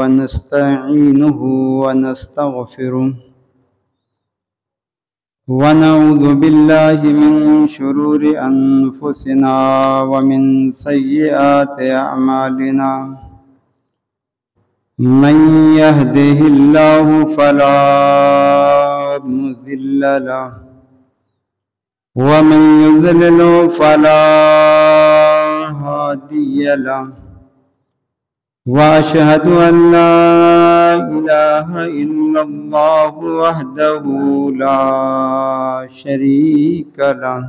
ونستعينه ونستغفره ونعوذ بالله من شرور أنفسنا ومن سيئات أعمالنا من يهده الله فلا مضل له ومن يضلل فلا هادي له وأشهد أن لا إله إلا الله وحده لا شريك له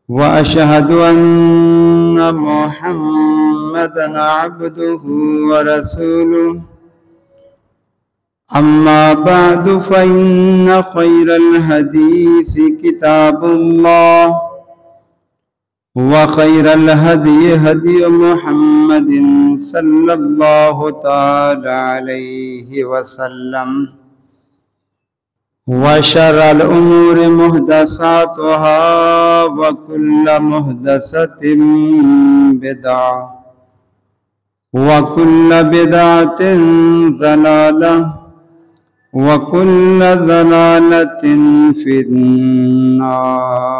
وأشهد أن محمدًا عبده ورسوله أما بعد فإن خير الحديث كتاب الله وخير الهدي هدي محمد صلى الله تعالى عليه وسلم وشر الأمور محدثاتها وكل محدثة بدعة وكل بدعة ضلالة وكل ضلالة في النار.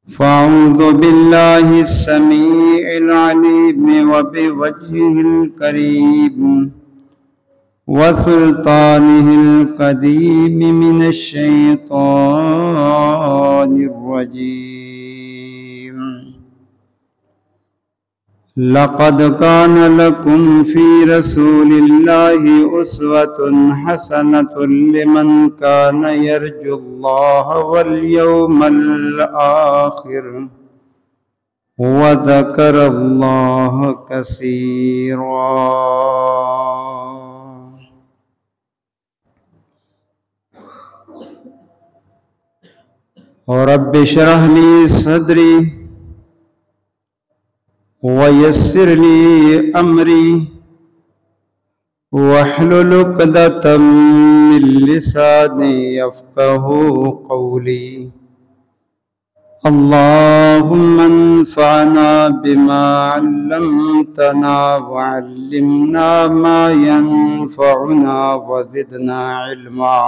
فأعوذ بالله السميع العليم وبوجهه الكريم وسلطانه القديم من الشيطان الرجيم. لقد كان لكم في رسول الله أسوة حسنة لمن كان يرجو الله واليوم الآخر وذكر الله كثيرا. رب اشرح لي صدري ويسر لي أمري واحلل عقدة من لساني يفقه قولي. اللهم انفعنا بما علمتنا وعلمنا ما ينفعنا وزدنا علما.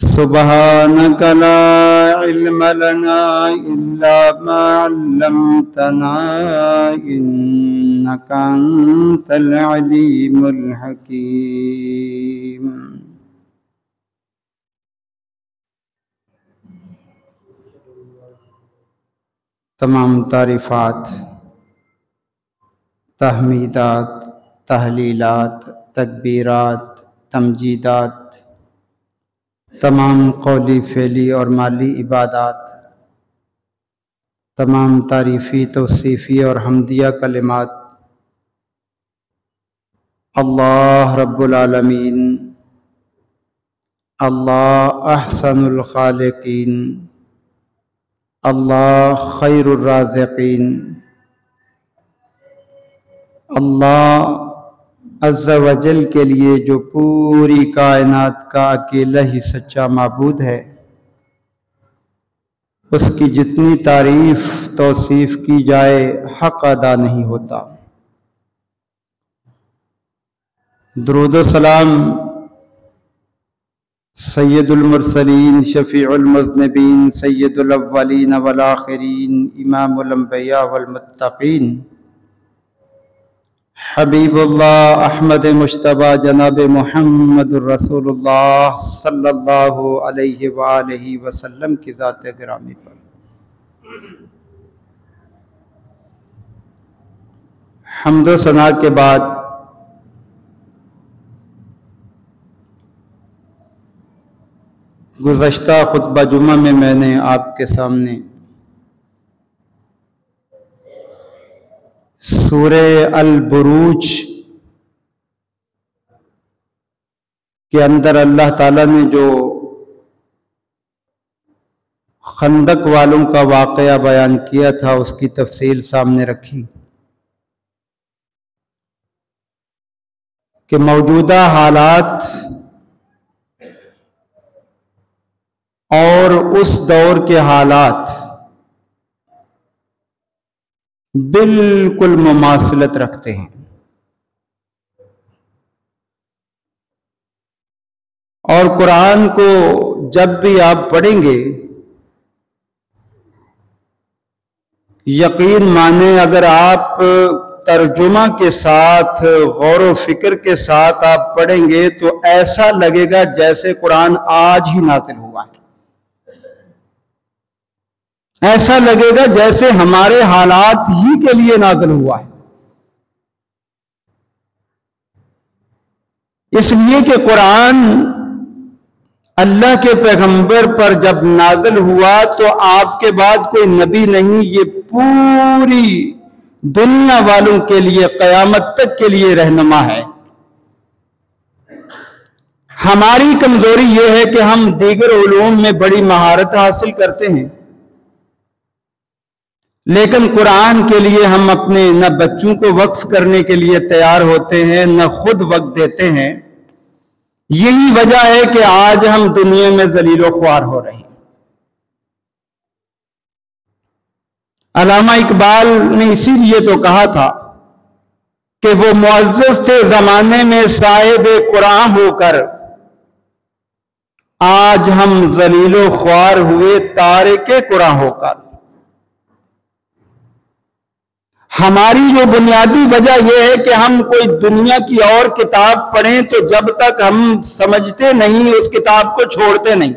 سبحانك لا علم لنا إلا ما علمتنا إنك أنت العليم الحكيم. تمام تعریفات، تحمیدات، تحلیلات، تکبیرات، تمجیدات، تمام قولی، فعلی اور مالی عبادات، تمام تعریفی، توصیفی اور حمدیہ کلمات اللہ رب العالمین، اللہ احسن الخالقین، اللہ خیر الرازقین، اللہ عز و جل کے لیے جو پوری کائنات کا اکیلا ہی سچا معبود ہے، اس کی جتنی تعریف توصیف کی جائے حق ادا نہیں ہوتا. درود و سلام سید المرسلین، شفیع المذنبین، سید الاولین والآخرین، امام الانبیاء والمتقین، حبیب اللہ احمد مجتبی جناب محمد الرسول اللہ صلی اللہ علیہ وآلہ وسلم کی ذات گرامی پر حمد و ثنا کے بعد گزشتہ خطبہ جمعہ میں میں نے آپ کے سامنے سورہ البروج کے اندر اللہ تعالیٰ نے جو خندق والوں کا واقعہ بیان کیا تھا اس کی تفصیل سامنے رکھی کہ موجودہ حالات اور اس دور کے حالات بالکل مماثلت رکھتے ہیں. اور قرآن کو جب بھی آپ پڑھیں گے یقین مانیں اگر آپ ترجمہ کے ساتھ غور و فکر کے ساتھ آپ پڑھیں گے تو ایسا لگے گا جیسے قرآن آج ہی نازل ہوا ہے. ایسا لگے گا جیسے ہمارے حالات ہی کے لیے نازل ہوا ہے. اس لیے کہ قرآن اللہ کے پیغمبر پر جب نازل ہوا تو آپ کے بعد کوئی نبی نہیں، یہ پوری دنیا والوں کے لیے قیامت تک کے لیے رہنما ہے. ہماری کمزوری یہ ہے کہ ہم دیگر علوم میں بڑی مہارت حاصل کرتے ہیں، لیکن قرآن کے لیے ہم اپنے نہ بچوں کو وقف کرنے کے لیے تیار ہوتے ہیں نہ خود وقت دیتے ہیں. یہی وجہ ہے کہ آج ہم دنیا میں ذلیل و خوار ہو رہے ہیں. علامہ اقبال نے اسی لیے تو کہا تھا کہ وہ معزز تھے زمانے میں صاحب قرآن ہو کر، آج ہم ذلیل و خوار ہوئے تارک قرآن ہو کر. ہماری جو بنیادی وجہ یہ ہے کہ ہم کوئی دنیا کی اور کتاب پڑھیں تو جب تک ہم سمجھتے نہیں اس کتاب کو چھوڑتے نہیں.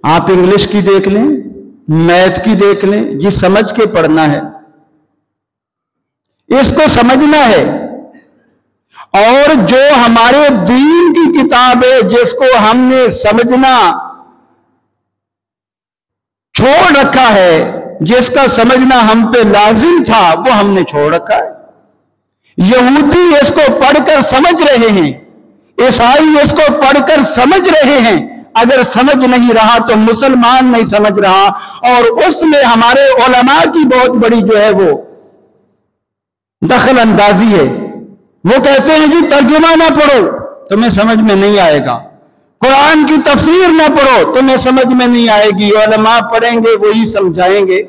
آپ انگلش کی دیکھ لیں، میتھ کی دیکھ لیں، جی سمجھ کے پڑھنا ہے، اس کو سمجھنا ہے. اور جو ہمارے دین کی کتاب ہے جس کو ہم نے سمجھنا چھوڑ رکھا ہے، جس کا سمجھنا ہم پہ لازم تھا، وہ ہم نے چھوڑ رکھا ہے. یہودی اس کو پڑھ کر سمجھ رہے ہیں، عیسائی اس کو پڑھ کر سمجھ رہے ہیں. اگر سمجھ نہیں رہا تو مسلمان نہیں سمجھ رہا. اور اس میں ہمارے علماء کی بہت بڑی جو ہے وہ دخل اندازی ہے. وہ کہتے ہیں جی ترجمہ نہ پڑھو تمہیں سمجھ میں نہیں آئے گا، قرآن کی تفسیر نہ پڑھو تمہیں سمجھ میں نہیں آئے گی. علماء پڑھیں گے وہی سمجھائیں گے.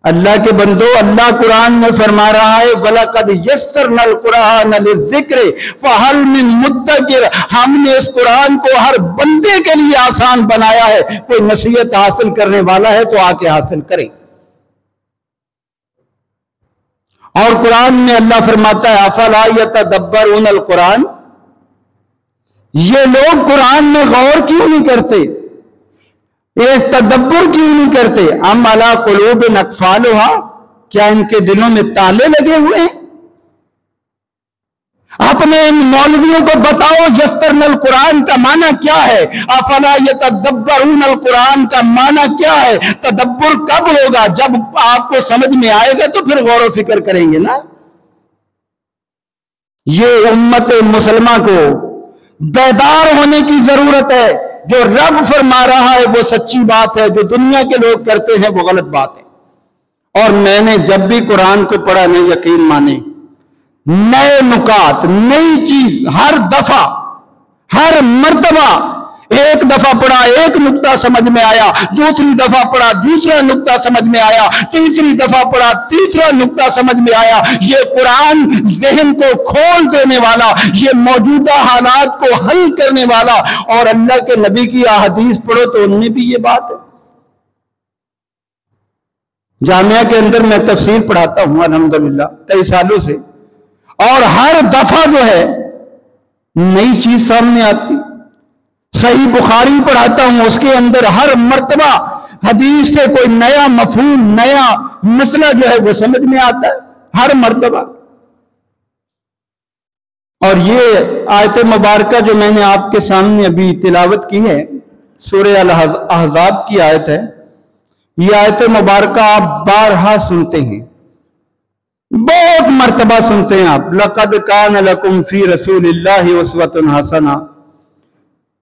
اللہ کے بندو، اللہ قرآن میں فرما رہا ہے وَلَقَدْ يَسَّرْنَا الْقُرْآنَ لِلذِّكْرِ فَهَلْ مِن مُدَّكِرٍ. ہم نے اس قرآن کو ہر بندے کے لیے آسان بنایا ہے، کوئی نصیحت حاصل کرنے والا ہے تو آ کے حاصل کرے. اور قرآن میں اللہ فرماتا ہے افلا یتدبرون القرآن، یہ لوگ قرآن میں غور کیوں نہیں کرتے، یہ تدبر کیوں نہیں کرتے. ام علی قلوب اقفالھا، کیا ان کے دلوں میں تالے لگے ہوئے ہیں؟ اپنے ان مولویوں کو بتاؤ یسرنا القرآن کا معنی کیا ہے، افلا یتدبرون القرآن کا معنی کیا ہے. تدبر کب ہوگا؟ جب آپ کو سمجھ میں آئے گا تو پھر غور و فکر کریں گے نا. یہ امت مسلمہ کو بیدار ہونے کی ضرورت ہے. جو رب فرما رہا ہے وہ سچی بات ہے، جو دنیا کے لوگ کرتے ہیں وہ غلط بات ہے. اور میں نے جب بھی قرآن کو پڑھا نہیں، یقین مانے، نئے نکات، نئی چیز ہر دفعہ، ہر مرتبہ. ایک دفعہ پڑھا ایک نقطہ سمجھ میں آیا، دوسری دفعہ پڑھا دوسرا نقطہ سمجھ میں آیا، تیسری دفعہ پڑھا تیسرا نقطہ سمجھ میں آیا. یہ قرآن ذہن کو کھول دینے والا، یہ موجودہ حالات کو حل کرنے والا. اور اللہ کے نبی کی احادیث پڑھو تو ان میں بھی یہ بات ہے. جامعہ کے اندر میں تفسیر پڑھاتا ہوں الحمدللہ کئی سالوں سے، اور ہر دفعہ جو ہے نئی چیز سامنے آتی. صحیح بخاری پڑھاتا ہوں، اس کے اندر ہر مرتبہ حدیث سے کوئی نیا مفہوم، نیا مسئلہ جو ہے وہ سمجھ میں آتا ہے ہر مرتبہ. اور یہ آیت مبارکہ جو میں نے آپ کے سامنے ابھی تلاوت کی ہے، سورہ الاحزاب کی آیت ہے. یہ آیت مبارکہ آپ بارہا سنتے ہیں، بہت مرتبہ سنتے ہیں آپ. لَقَدْ كَانَ لَكُمْ فِي رَسُولِ اللَّهِ أُسْوَةٌ حَسَنَةٌ.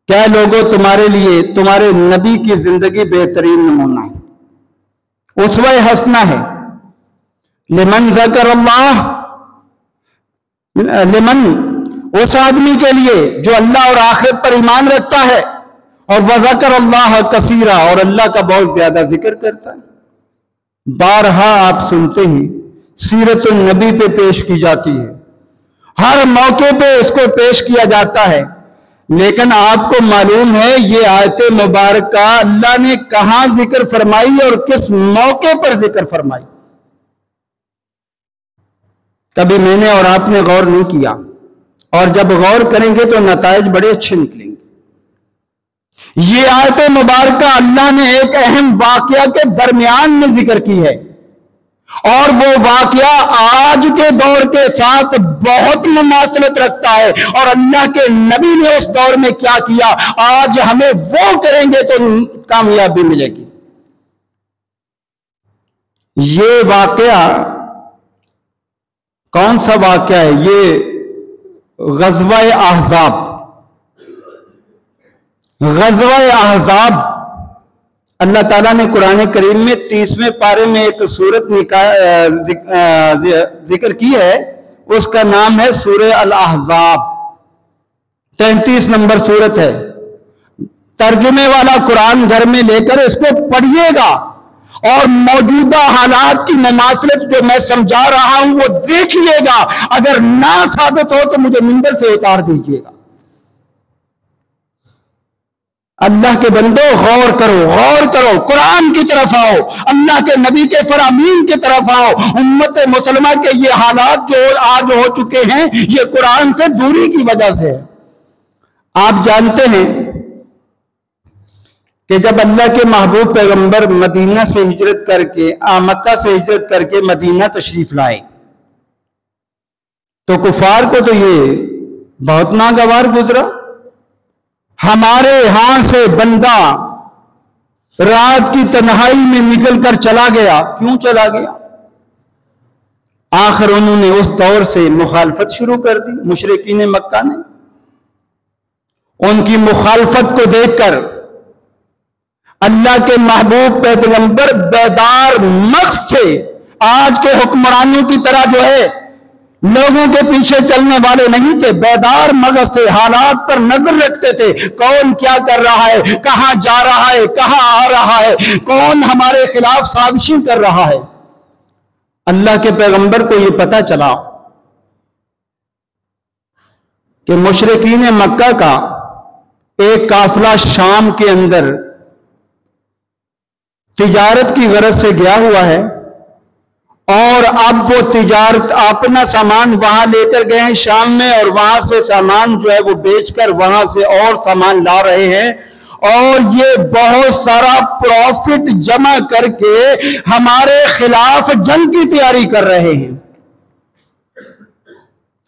کیا لوگوں تمہارے لیے تمہارے نبی کی زندگی بہترین نمونہ ہے، اسوہ حسنہ ہے. لمن ذکر اللہ، لمن اس آدمی کے لیے جو اللہ اور آخرت پر ایمان رکھتا ہے، اور وذکر اللہ کثیرا، اور اللہ کا بہت زیادہ ذکر کرتا ہے. بارہا آپ سنتے ہی سیرت النبی پہ پیش کی جاتی ہے، ہر موقع پہ اس کو پیش کیا جاتا ہے، لیکن آپ کو معلوم ہے یہ آیت مبارکہ اللہ نے کہاں ذکر فرمائی اور کس موقع پر ذکر فرمائی؟ کبھی میں نے اور آپ نے غور نہیں کیا، اور جب غور کریں گے تو نتائج بڑے اچھے نکلیں گے۔ یہ آیت مبارکہ اللہ نے ایک اہم واقعہ کے درمیان میں ذکر کی ہے، اور وہ واقعہ آج کے دور کے ساتھ بہت مماثلت رکھتا ہے، اور اللہ کے نبی نے اس دور میں کیا کیا آج ہمیں وہ کریں گے تو کامیابی ملے گی۔ یہ واقعہ کون سا واقعہ ہے؟ یہ غزوہ احزاب۔ غزوہ احزاب اللہ تعالیٰ نے قرآن کریم میں 30ویں پارے میں ایک سورت ذکر کی ہے، اس کا نام ہے سورہ الاحزاب، 33 نمبر سورت ہے۔ ترجمے والا قرآن گھر میں لے کر اس کو پڑھیے گا اور موجودہ حالات کی مماثلت جو میں سمجھا رہا ہوں وہ دیکھیے گا، اگر نہ ثابت ہو تو مجھے منبر سے اتار دیجیے گا۔ اللہ کے بندو غور کرو، غور کرو، قرآن کی طرف آؤ، اللہ کے نبی کے فرامین کی طرف آؤ۔ امت مسلمہ کے یہ حالات جو آج ہو چکے ہیں یہ قرآن سے دوری کی وجہ سے ہے۔ آپ جانتے ہیں کہ جب اللہ کے محبوب پیغمبر مدینہ سے ہجرت کر کے مکہ سے ہجرت کر کے مدینہ تشریف لائے تو کفار کو تو یہ بہت ناگوار گزرا۔ ہمارے ہاں سے بندہ رات کی تنہائی میں نکل کر چلا گیا، کیوں چلا گیا؟ آخر انہوں نے اس دور سے مخالفت شروع کر دی۔ مشرکین مکہ نے ان کی مخالفت کو دیکھ کر اللہ کے محبوب پیغمبر بیدار مغز سے، آج کے حکمرانوں کی طرح جو ہے لوگوں کے پیچھے چلنے والے نہیں تھے، بیدار مغز سے حالات پر نظر رکھتے تھے، کون کیا کر رہا ہے، کہاں جا رہا ہے، کہاں آ رہا ہے، کون ہمارے خلاف سازشیں کر رہا ہے۔ اللہ کے پیغمبر کو یہ پتہ چلا کہ مشرکین مکہ کا ایک قافلہ شام کے اندر تجارت کی غرض سے گیا ہوا ہے، اور اب وہ تجارت اپنا سامان وہاں لے کر گئے ہیں شام میں، اور وہاں سے سامان جو ہے وہ بیچ کر وہاں سے اور سامان لا رہے ہیں، اور یہ بہت سارا پروفٹ جمع کر کے ہمارے خلاف جنگ کی تیاری کر رہے ہیں،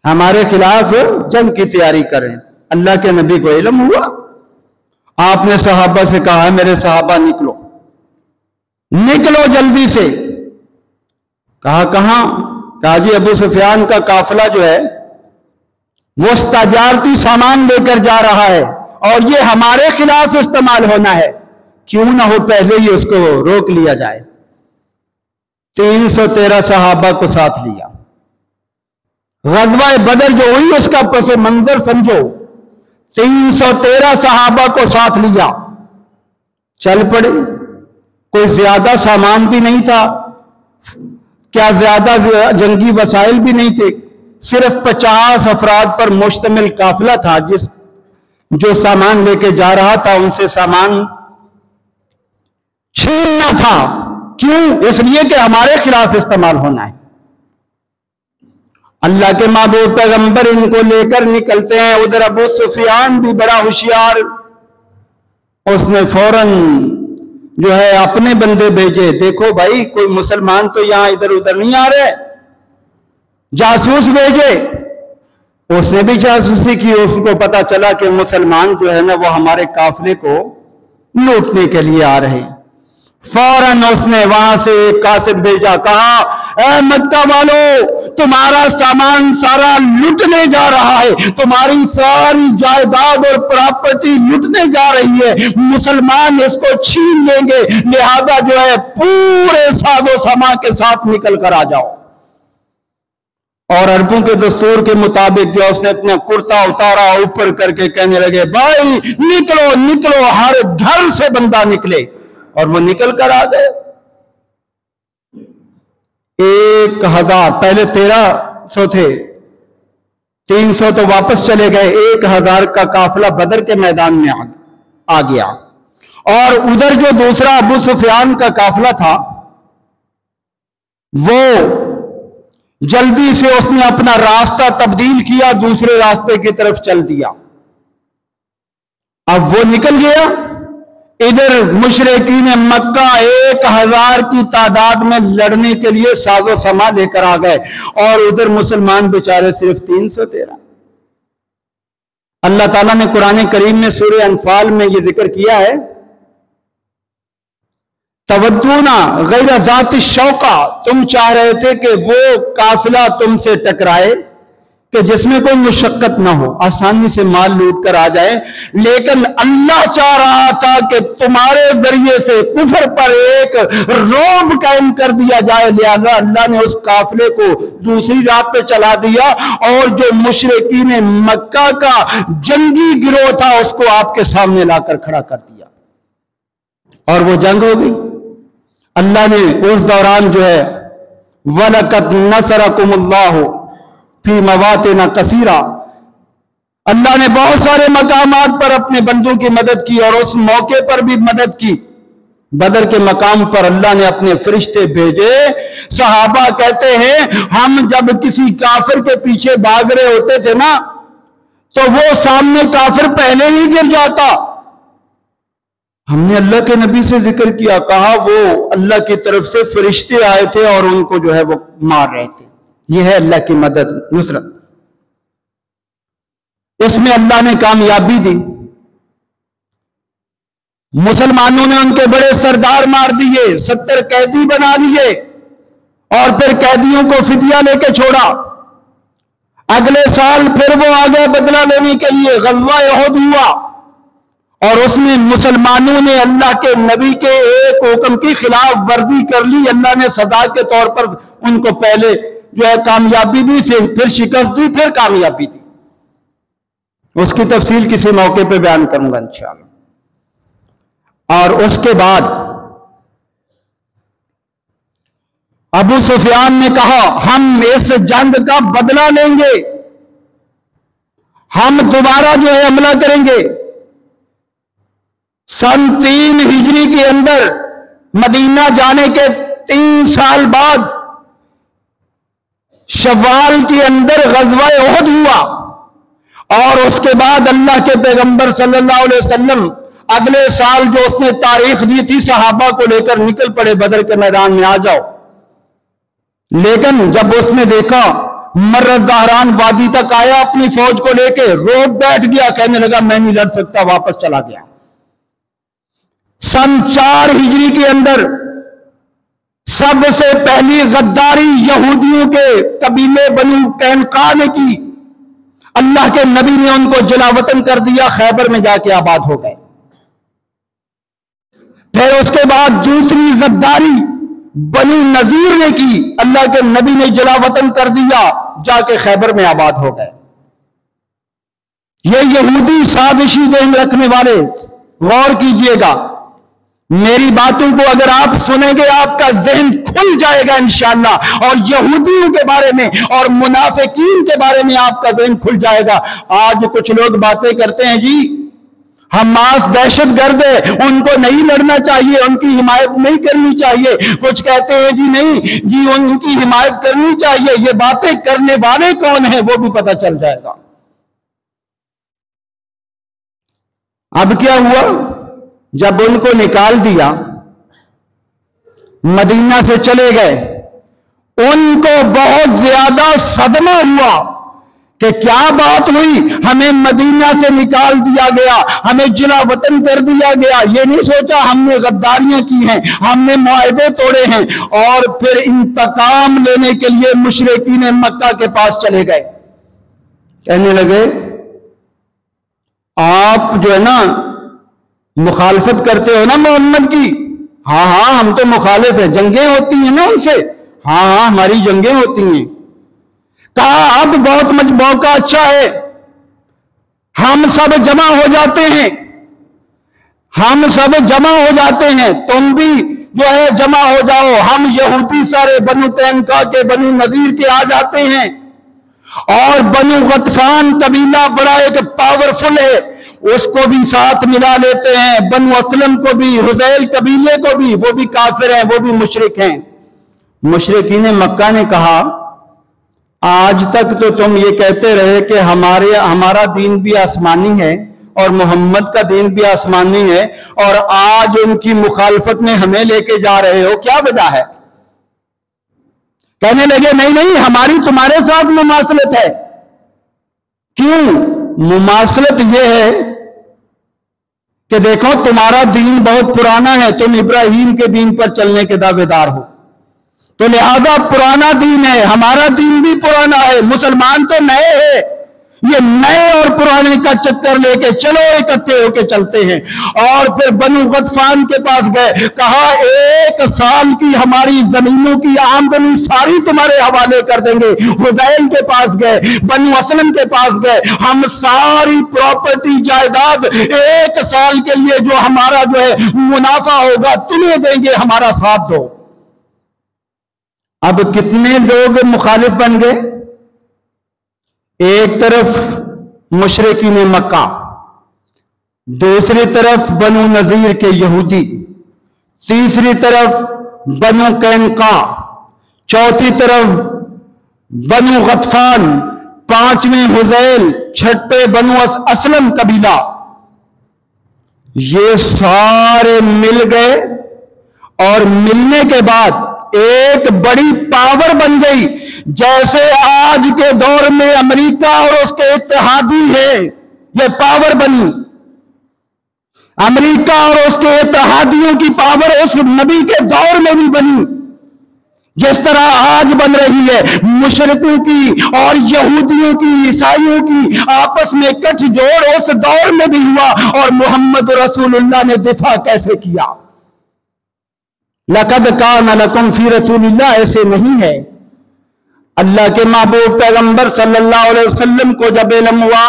ہمارے خلاف جنگ کی تیاری کر رہے ہیں۔ اللہ کے نبی کو علم ہوا، آپ نے صحابہ سے کہا میرے صحابہ نکلو نکلو جلدی سے۔ کہا کہاں؟ کہا جی ابو سفیان کا قافلہ جو ہے وہ تجارتی سامان لے کر جا رہا ہے اور یہ ہمارے خلاف استعمال ہونا ہے، کیوں نہ ہو پہلے ہی اس کو روک لیا جائے۔ 313 صحابہ کو ساتھ لیا۔ غزوہ بدر جو ہوئی اس کا پس منظر سمجھو، 313 صحابہ کو ساتھ لیا، چل پڑے۔ کوئی زیادہ سامان بھی نہیں تھا، کیا زیادہ جنگی وسائل بھی نہیں تھے، صرف 50 افراد پر مشتمل قافلہ تھا، جو سامان لے کے جا رہا تھا ان سے سامان چھیننا تھا، کیوں؟ اس لیے کہ ہمارے خلاف استعمال ہونا ہے۔ اللہ کے محبوب پیغمبر ان کو لے کر نکلتے ہیں، ادھر ابو سفیان بھی بڑا ہوشیار، اس نے فوراً جو ہے اپنے بندے بھیجے، دیکھو بھائی کوئی مسلمان تو یہاں ادھر ادھر نہیں آ رہے، جاسوس بھیجے۔ اس نے بھی جاسوسی کی، اس کو پتا چلا کہ مسلمان جو ہے نا وہ ہمارے قافلے کو لوٹنے کے لیے آ رہے ہیں۔ فوراً اس نے وہاں سے ایک قاصد بھیجا، کہا اے مکہ والو تمہارا سامان سارا لٹنے جا رہا ہے، تمہاری ساری جائیداد اور پراپرٹی لٹنے جا رہی ہے، مسلمان اس کو چھین لیں گے، لہذا جو ہے پورے ساز و سامان کے ساتھ نکل کر آ جاؤ۔ اور عربوں کے دستور کے مطابق جو اس نے اپنا کرتا اتارا اوپر کر کے کہنے لگے بھائی نکلو نکلو، ہر گھر سے بندہ نکلے، اور وہ نکل کر آ گئے۔ 1000 پہلے 1300 تھے، 300 تو واپس چلے گئے، 1000 کا قافلہ بدر کے میدان میں آ گیا. اور ادھر جو دوسرا ابو سفیان کا قافلہ تھا وہ جلدی سے اس نے اپنا راستہ تبدیل کیا، دوسرے راستے کی طرف چل دیا. اب وہ نکل گیا، ادھر مشرکین مکہ 1000 کی تعداد میں لڑنے کے لیے ساز و سامان لے کر آ گئے، اور ادھر مسلمان بیچارے صرف 313. اللہ تعالیٰ نے قرآن کریم میں سورہ انفال میں یہ ذکر کیا ہے، تودونا غیر ذات الشوقہ، تم چاہ رہے تھے کہ وہ قافلہ تم سے ٹکرائے کہ جس میں کوئی مشقت نہ ہو، آسانی سے مال لوٹ کر آ جائے، لیکن اللہ چاہ رہا تھا کہ تمہارے ذریعے سے کفر پر ایک رعب قائم کر دیا جائے، لہذا اللہ نے اس قافلے کو دوسری راہ پہ چلا دیا، اور جو مشرکین مکہ کا جنگی گروہ تھا اس کو آپ کے سامنے لا کر کھڑا کر دیا، اور وہ جنگ ہو گئی. اللہ نے اس دوران جو ہے وَلَقَدْ نَصَرَكُمُ اللَّهُ فِي مَوَاطِنَ كَثِيرَةٍ، اللہ نے بہت سارے مقامات پر اپنے بندوں کی مدد کی، اور اس موقع پر بھی مدد کی. بدر کے مقام پر اللہ نے اپنے فرشتے بھیجے. صحابہ کہتے ہیں ہم جب کسی کافر کے پیچھے بھاگ رہے ہوتے تھے نا تو وہ سامنے کافر پہلے ہی گر جاتا. ہم نے اللہ کے نبی سے ذکر کیا، کہا وہ اللہ کی طرف سے فرشتے آئے تھے اور ان کو جو ہے وہ مار رہے تھے. یہ ہے اللہ کی مدد، نصرت. اس میں اللہ نے کامیابی دی. مسلمانوں نے ان کے بڑے سردار مار دیے، 70 قیدی بنا دیے، اور پھر قیدیوں کو فدیہ لے کے چھوڑا. اگلے سال پھر وہ آگے بدلہ لینے کے لیے غزوہ احد ہوا، اور اس میں مسلمانوں نے اللہ کے نبی کے ایک حکم کی خلاف ورزی کر لی. اللہ نے سزا کے طور پر ان کو پہلے جو ہے کامیابی دی تھی، پھر شکست دی، پھر کامیابی دی. اس کی تفصیل کسی موقع پہ بیان کروں گا انشاءاللہ. اور اس کے بعد ابو سفیان نے کہا ہم اس جنگ کا بدلہ لیں گے، ہم دوبارہ جو ہے حملہ کریں گے. سن 3 ہجری کے اندر مدینہ جانے کے 3 سال بعد شوال کے اندر غزوہ احد ہوا، اور اس کے بعد اللہ کے پیغمبر صلی اللہ علیہ وسلم اگلے سال جو اس نے تاریخ دی تھی صحابہ کو لے کر نکل پڑے بدر کے میدان میں، آ جاؤ. لیکن جب اس نے دیکھا مر زہران وادی تک آیا اپنی فوج کو لے کے، روب بیٹھ گیا، کہنے لگا میں نہیں لڑ سکتا، واپس چلا گیا. سن 4 ہجری کے اندر سب سے پہلی غداری یہودیوں کے قبیلے بنو قینقاع نے کی. اللہ کے نبی نے ان کو جلا وطن کر دیا، خیبر میں جا کے آباد ہو گئے. پھر اس کے بعد دوسری غداری بنو نذیر نے کی، اللہ کے نبی نے جلا وطن کر دیا، جا کے خیبر میں آباد ہو گئے. یہ یہودی سازشی ذہن رکھنے والے غور کیجئے گا، میری باتوں کو اگر آپ سنیں گے آپ کا ذہن کھل جائے گا انشاءاللہ، اور یہودیوں کے بارے میں اور منافقین کے بارے میں آپ کا ذہن کھل جائے گا. آج کچھ لوگ باتیں کرتے ہیں جی حماس دہشت گرد ہے، ان کو نہیں لڑنا چاہیے، ان کی حمایت نہیں کرنی چاہیے. کچھ کہتے ہیں جی نہیں جی ان کی حمایت کرنی چاہیے. یہ باتیں کرنے والے کون ہیں وہ بھی پتہ چل جائے گا. اب کیا ہوا؟ جب ان کو نکال دیا، مدینہ سے چلے گئے، ان کو بہت زیادہ صدمہ ہوا کہ کیا بات ہوئی، ہمیں مدینہ سے نکال دیا گیا، ہمیں جلا وطن کر دیا گیا. یہ نہیں سوچا ہم نے غداریاں کی ہیں، ہم نے معاہدے توڑے ہیں، اور پھر انتقام لینے کے لیے مشرکین مکہ کے پاس چلے گئے. کہنے لگے آپ جو ہے نا مخالفت کرتے ہو نا محمد کی. ہاں ہاں ہم تو مخالف ہیں، جنگیں ہوتی ہیں نا ان سے. ہاں ہاں ہماری جنگیں ہوتی ہیں. کہا اب بہت موقع اچھا ہے، ہم سب جمع ہو جاتے ہیں، ہم سب جمع ہو جاتے ہیں، تم بھی جو ہے جمع ہو جاؤ، ہم یہودی سارے بنو قینقاع کے، بنو نذیر کے آ جاتے ہیں، اور بنو غطفان قبیلہ بڑا ایک پاورفل ہے، اس کو بھی ساتھ ملا لیتے ہیں، بنو اسلم کو بھی، حذیل قبیلے کو بھی، وہ بھی کافر ہیں، وہ بھی مشرک ہیں۔ مشرکین مکہ نے کہا آج تک تو تم یہ کہتے رہے کہ ہمارا دین بھی آسمانی ہے اور محمد کا دین بھی آسمانی ہے، اور آج ان کی مخالفت میں ہمیں لے کے جا رہے ہو، کیا وجہ ہے؟ کہنے لگے نہیں ہماری تمہارے ساتھ مماثلت ہے۔ کیوں مماثلت؟ یہ ہے کہ دیکھو تمہارا دین بہت پرانا ہے، تم ابراہیم کے دین پر چلنے کے دعوے دار ہو، تو لہذا پرانا دین ہے، ہمارا دین بھی پرانا ہے، مسلمان تو نئے ہیں، یہ نئے اور پرانے کا چکر لے کے چلو، اکٹھے ہو کے چلتے ہیں۔ اور پھر بنو غطفان کے پاس گئے، کہا 1 سال کی ہماری زمینوں کی آمدنی ساری تمہارے حوالے کر دیں گے۔ حذیل کے پاس گئے، بنو اسلم کے پاس گئے، ہم ساری پراپرٹی جائیداد 1 سال کے لیے جو ہمارا جو ہے منافع ہوگا تمہیں دیں گے، ہمارا ساتھ دو۔ اب کتنے لوگ مخالف بن گئے؟ ایک طرف مشرکین مکہ، دوسری طرف بنو نذیر کے یہودی، تیسری طرف بنو قینقاع، چوتھی طرف بنو غطفان، پانچویں حذیل، چھٹے بنو اسلم قبیلہ، یہ سارے مل گئے، اور ملنے کے بعد ایک بڑی پاور بن گئی، جیسے آج کے دور میں امریکہ اور اس کے اتحادی ہیں، یہ پاور بنی۔ امریکہ اور اس کے اتحادیوں کی پاور اس نبی کے دور میں بھی بنی، جس طرح آج بن رہی ہے۔ مشرکوں کی اور یہودیوں کی، عیسائیوں کی آپس میں کچھ جوڑ اس دور میں بھی ہوا، اور محمد رسول اللہ نے دفاع کیسے کیا؟ لَقَدْ كَانَ لَكُمْ فِي رَسُولِ اللَّهِ، ایسے نہیں ہے۔ اللہ کے محبوب پیغمبر صلی اللہ علیہ وسلم کو جب علم ہوا،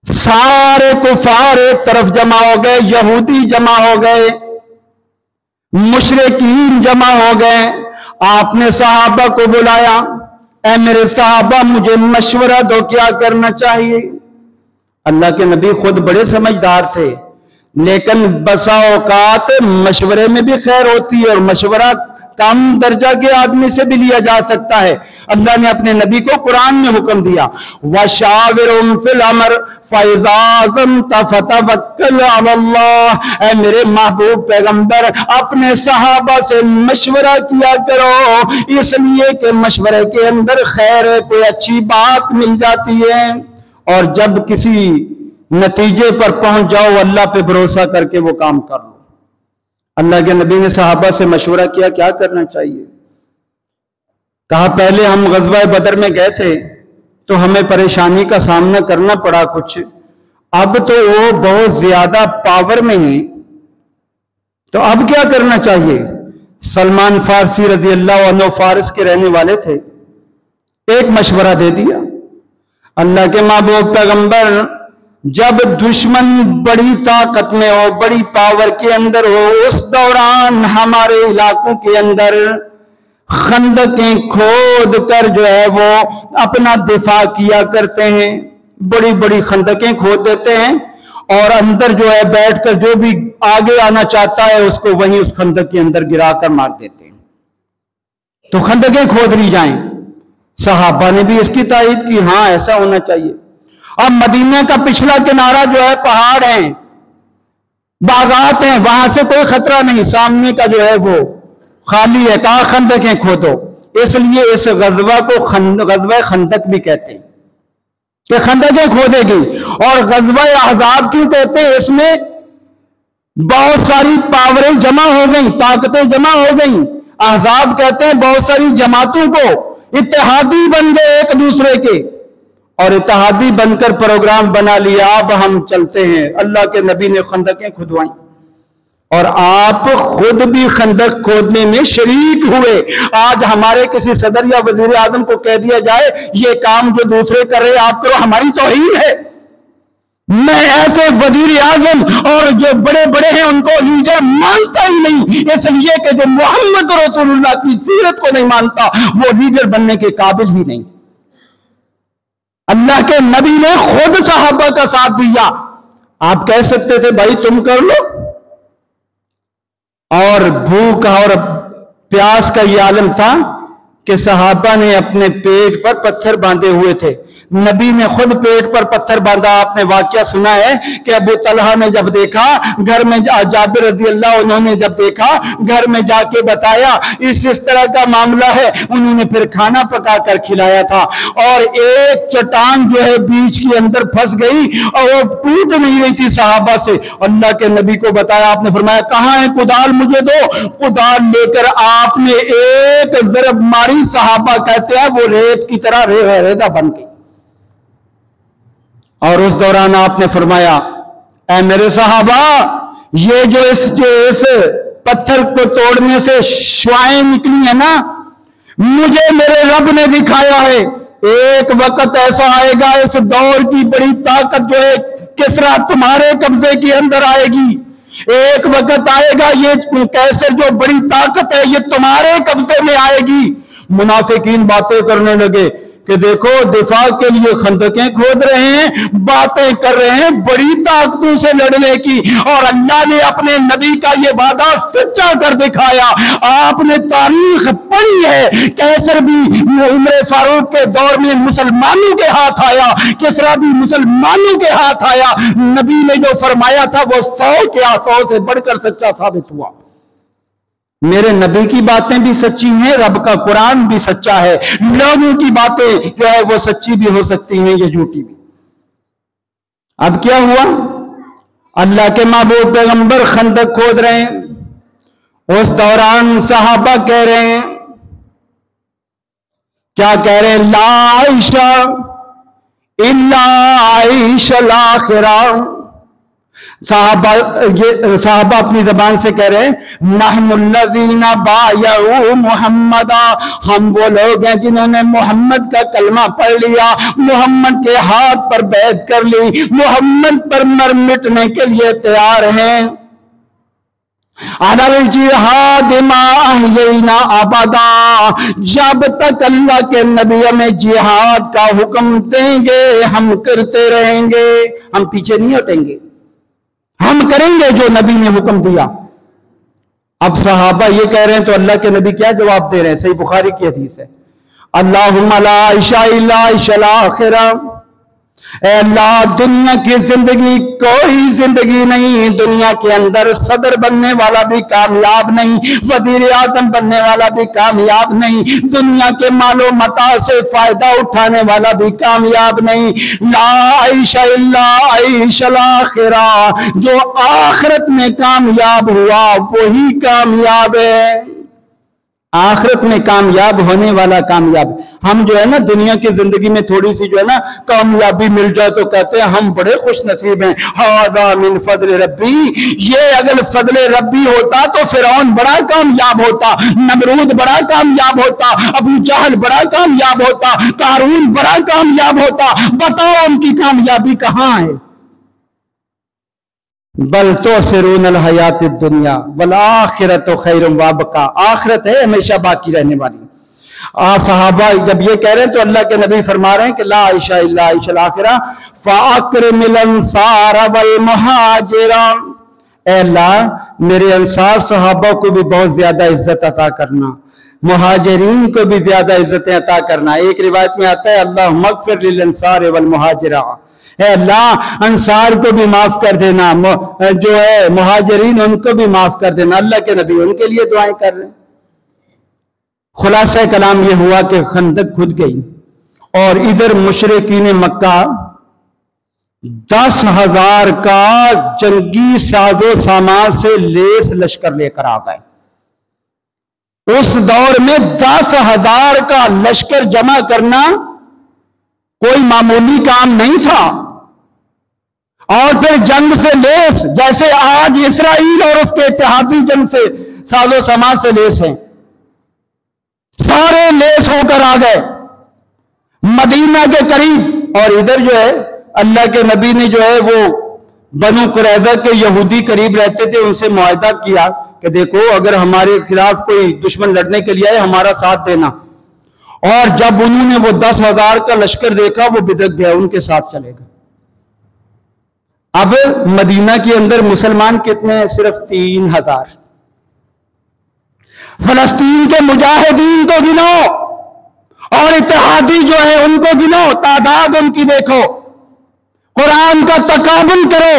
سارے کفار ایک طرف جمع ہو گئے، یہودی جمع ہو گئے، مشرکین جمع ہو گئے۔ آپ نے صحابہ کو بلایا، اے میرے صحابہ مجھے مشورہ دو، کیا کرنا چاہیے؟ اللہ کے نبی خود بڑے سمجھدار تھے، لیکن بسا اوقات مشورے میں بھی خیر ہوتی ہے، اور مشورہ کم درجہ کے آدمی سے بھی لیا جا سکتا ہے۔ اللہ نے اپنے نبی کو قرآن میں حکم دیا، وَشَاوِرْهُمْ فِي الْأَمْرِ فَإِذَا عَزَمْتَ فَتَوَكَّلْ عَلَى اللَّهِ، اے میرے محبوب پیغمبر اپنے صحابہ سے مشورہ کیا کرو، اس لیے کہ مشورے کے اندر خیر ہے، کوئی اچھی بات مل جاتی ہے، اور جب کسی نتیجے پر پہنچ جاؤ اللہ پہ بھروسہ کر کے وہ کام کر لو۔ اللہ کے نبی نے صحابہ سے مشورہ کیا کیا کرنا چاہیے؟ کہا پہلے ہم غزوہ بدر میں گئے تھے تو ہمیں پریشانی کا سامنا کرنا پڑا کچھ، اب تو وہ بہت زیادہ پاور میں ہیں، تو اب کیا کرنا چاہیے؟ سلمان فارسی رضی اللہ عنہ فارس کے رہنے والے تھے، ایک مشورہ دے دیا۔ اللہ کے محبوب پیغمبر جب دشمن بڑی طاقت میں ہو، بڑی پاور کے اندر ہو، اس دوران ہمارے علاقوں کے اندر خندقیں کھود کر جو ہے وہ اپنا دفاع کیا کرتے ہیں، بڑی بڑی خندقیں کھود دیتے ہیں، اور اندر جو ہے بیٹھ کر جو بھی آگے آنا چاہتا ہے اس کو وہیں اس خندق کے اندر گرا کر مار دیتے ہیں، تو خندقیں کھود لی جائیں۔ صحابہ نے بھی اس کی تائید کی، ہاں ایسا ہونا چاہیے۔ اب مدینہ کا پچھلا کنارہ جو ہے پہاڑ ہیں، باغات ہیں، وہاں سے کوئی خطرہ نہیں، سامنے کا جو ہے وہ خالی ہے، کہاں خندقیں کھودو۔ اس لیے اس غزوہ کو غزوہ خندق بھی کہتے ہیں کہ خندقیں کھودے گی۔ اور غزوہ احزاب کیوں کہتے ہیں؟ اس میں بہت ساری پاوریں جمع ہو گئیں، طاقتیں جمع ہو گئیں۔ احزاب کہتے ہیں بہت ساری جماعتوں کو، اتحادی بن گئے ایک دوسرے کے، اور اتحادی بن کر پروگرام بنا لیا، اب ہم چلتے ہیں۔ اللہ کے نبی نے خندقیں کھدوائیں، اور آپ خود بھی خندق کھودنے میں شریک ہوئے۔ آج ہمارے کسی صدر یا وزیر اعظم کو کہہ دیا جائے یہ کام جو دوسرے کر رہے آپ کرو، ہماری توہین ہے، میں ایسے وزیر اعظم اور جو بڑے بڑے ہیں ان کو لیڈر مانتا ہی نہیں، اس لیے کہ جو محمد رسول اللہ کی سیرت کو نہیں مانتا وہ لیڈر بننے کے قابل ہی نہیں۔ اللہ کے نبی نے خود صحابہ کا ساتھ دیا، آپ کہہ سکتے تھے بھائی تم کر لو، اور بھوک اور پیاس کا یہ عالم تھا کہ صحابہ نے اپنے پیٹ پر پتھر باندھے ہوئے تھے، نبی نے خود پیٹ پر پتھر باندھا۔ آپ نے واقعہ سنا ہے کہ ابو طلحہ نے جب دیکھا گھر میں، جابر رضی اللہ انہوں نے جب دیکھا گھر میں جا کے بتایا اس طرح کا معاملہ ہے، انہوں نے پھر کھانا پکا کر کھلایا تھا، اور ایک چٹان جو ہے بیچ کے اندر پھنس گئی اور وہ ٹوٹ نہیں رہی تھی صحابہ سے، اللہ کے نبی کو بتایا، آپ نے فرمایا کہاں ہے کدال مجھے دو، کدال لے کر آپ نے ایک ضرب ماری، صحابہ کہتے ہیں وہ ریت کی طرح ریزہ بن گئی۔ اور اس دوران آپ نے فرمایا اے میرے صحابہ یہ جو اس پتھر کو توڑنے سے شعائیں نکلی ہیں نا، مجھے میرے رب نے دکھایا ہے ایک وقت ایسا آئے گا اس دور کی بڑی طاقت جو ہے کسرا تمہارے قبضے کے اندر آئے گی، ایک وقت آئے گا یہ کیسر جو بڑی طاقت ہے یہ تمہارے قبضے میں آئے گی۔ منافقین باتیں کرنے لگے کہ دیکھو دفاع کے لیے خندقیں کھود رہے ہیں، باتیں کر رہے ہیں بڑی طاقتوں سے لڑنے کی، اور اللہ نے اپنے نبی کا یہ وعدہ سچا کر دکھایا۔ آپ نے تاریخ پڑھی ہے، کیسر بھی عمر فاروق کے دور میں مسلمانوں کے ہاتھ آیا، کسرا بھی مسلمانوں کے ہاتھ آیا، نبی نے جو فرمایا تھا وہ 100 سے بڑھ کر سچا ثابت ہوا۔ میرے نبی کی باتیں بھی سچی ہیں، رب کا قرآن بھی سچا ہے، لوگوں کی باتیں جو ہے وہ سچی بھی ہو سکتی ہیں یا جھوٹی بھی۔ اب کیا ہوا؟ اللہ کے محبوب پیغمبر خندق کھود رہے ہیں، اس دوران صحابہ کہہ رہے ہیں، کیا کہہ رہے ہیں؟ لا عیشہ الا عیش الاخرہ۔ صحابہ اپنی زبان سے کہہ رہے ہیں نحن الذین بایعوا محمدا، ہم وہ لوگ ہیں جنہوں نے محمد کا کلمہ پڑھ لیا، محمد کے ہاتھ پر بیعت کر لی، محمد پر مر مٹنے کے لیے تیار ہیں۔ علی الجہاد ما احیینا ابدا، جب تک اللہ کے نبی ہمیں جہاد کا حکم دیں گے ہم کرتے رہیں گے، ہم پیچھے نہیں ہٹیں گے، ہم کریں گے جو نبی نے حکم دیا۔ اب صحابہ یہ کہہ رہے ہیں تو اللہ کے نبی کیا جواب دے رہے ہیں؟ صحیح بخاری کی حدیث ہے، اللہم لا عیش الا عیش الاخرہ، اے اللہ دنیا کی زندگی کوئی زندگی نہیں، دنیا کے اندر صدر بننے والا بھی کامیاب نہیں، وزیر اعظم بننے والا بھی کامیاب نہیں، دنیا کے مال و متاع سے فائدہ اٹھانے والا بھی کامیاب نہیں، لا عیش الا عیش الاخرہ، جو آخرت میں کامیاب ہوا وہی کامیاب ہے، آخرت میں کامیاب ہونے والا کامیاب۔ ہم جو ہے نا دنیا کی زندگی میں تھوڑی سی جو ہے نا کامیابی مل جائے تو کہتے ہیں ہم بڑے خوش نصیب ہیں، ھذا من فضل ربی، یہ اگر فضل ربی ہوتا تو فرعون بڑا کامیاب ہوتا، نمرود بڑا کامیاب ہوتا، ابو جہل بڑا کامیاب ہوتا، قارون بڑا کامیاب ہوتا، بتاؤ ان کی کامیابی کہاں ہے؟ بل تؤثرون الحیات الدنیا والآخرۃ خیر وابقا، آخرت ہے ہمیشہ باقی رہنے والی۔ صحابہ جب یہ کہہ رہے ہیں تو اللہ کے نبی فرما رہے ہیں کہ لا عیش الا عیش الاخرہ فاکرم الانصار والمہاجر، اے اللہ میرے انصار صحابہ کو بھی بہت زیادہ عزت عطا کرنا، مہاجرین کو بھی زیادہ عزتیں عطا کرنا۔ ایک روایت میں آتا ہے اللہم اغفر للانصار والمہاجرہ، اے اللہ انصار کو بھی معاف کر دینا، جو ہے مہاجرین ان کو بھی معاف کر دینا۔ اللہ کے نبی ان کے لیے دعائیں کر رہے ہیں۔ خلاصہ کلام یہ ہوا کہ خندق کھد گئی اور ادھر مشرکین مکہ 10,000 کا جنگی ساز و سامان سے لیس لشکر لے کر آ گئے۔ اس دور میں 10,000 کا لشکر جمع کرنا کوئی معمولی کام نہیں تھا، اور پھر جنگ سے لیس، جیسے آج اسرائیل اور اس کے اتحادی جنگ سے ساز و سامان سے لیس ہیں، سارے لیس ہو کر آ گئے مدینہ کے قریب، اور ادھر جو ہے اللہ کے نبی نے جو ہے وہ بنو قریظہ کے یہودی قریب رہتے تھے، ان سے معاہدہ کیا کہ دیکھو اگر ہمارے خلاف کوئی دشمن لڑنے کے لیے آئے ہمارا ساتھ دینا، اور جب انہوں نے وہ 10,000 کا لشکر دیکھا وہ بدک گیا، ان کے ساتھ چلے گا۔ اب مدینہ کے اندر مسلمان کتنے ہیں؟ صرف 3,000۔ فلسطین کے مجاہدین کو گنو اور اتحادی جو ہے ان کو گنو، تعداد ان کی دیکھو، قرآن کا تقابل کرو۔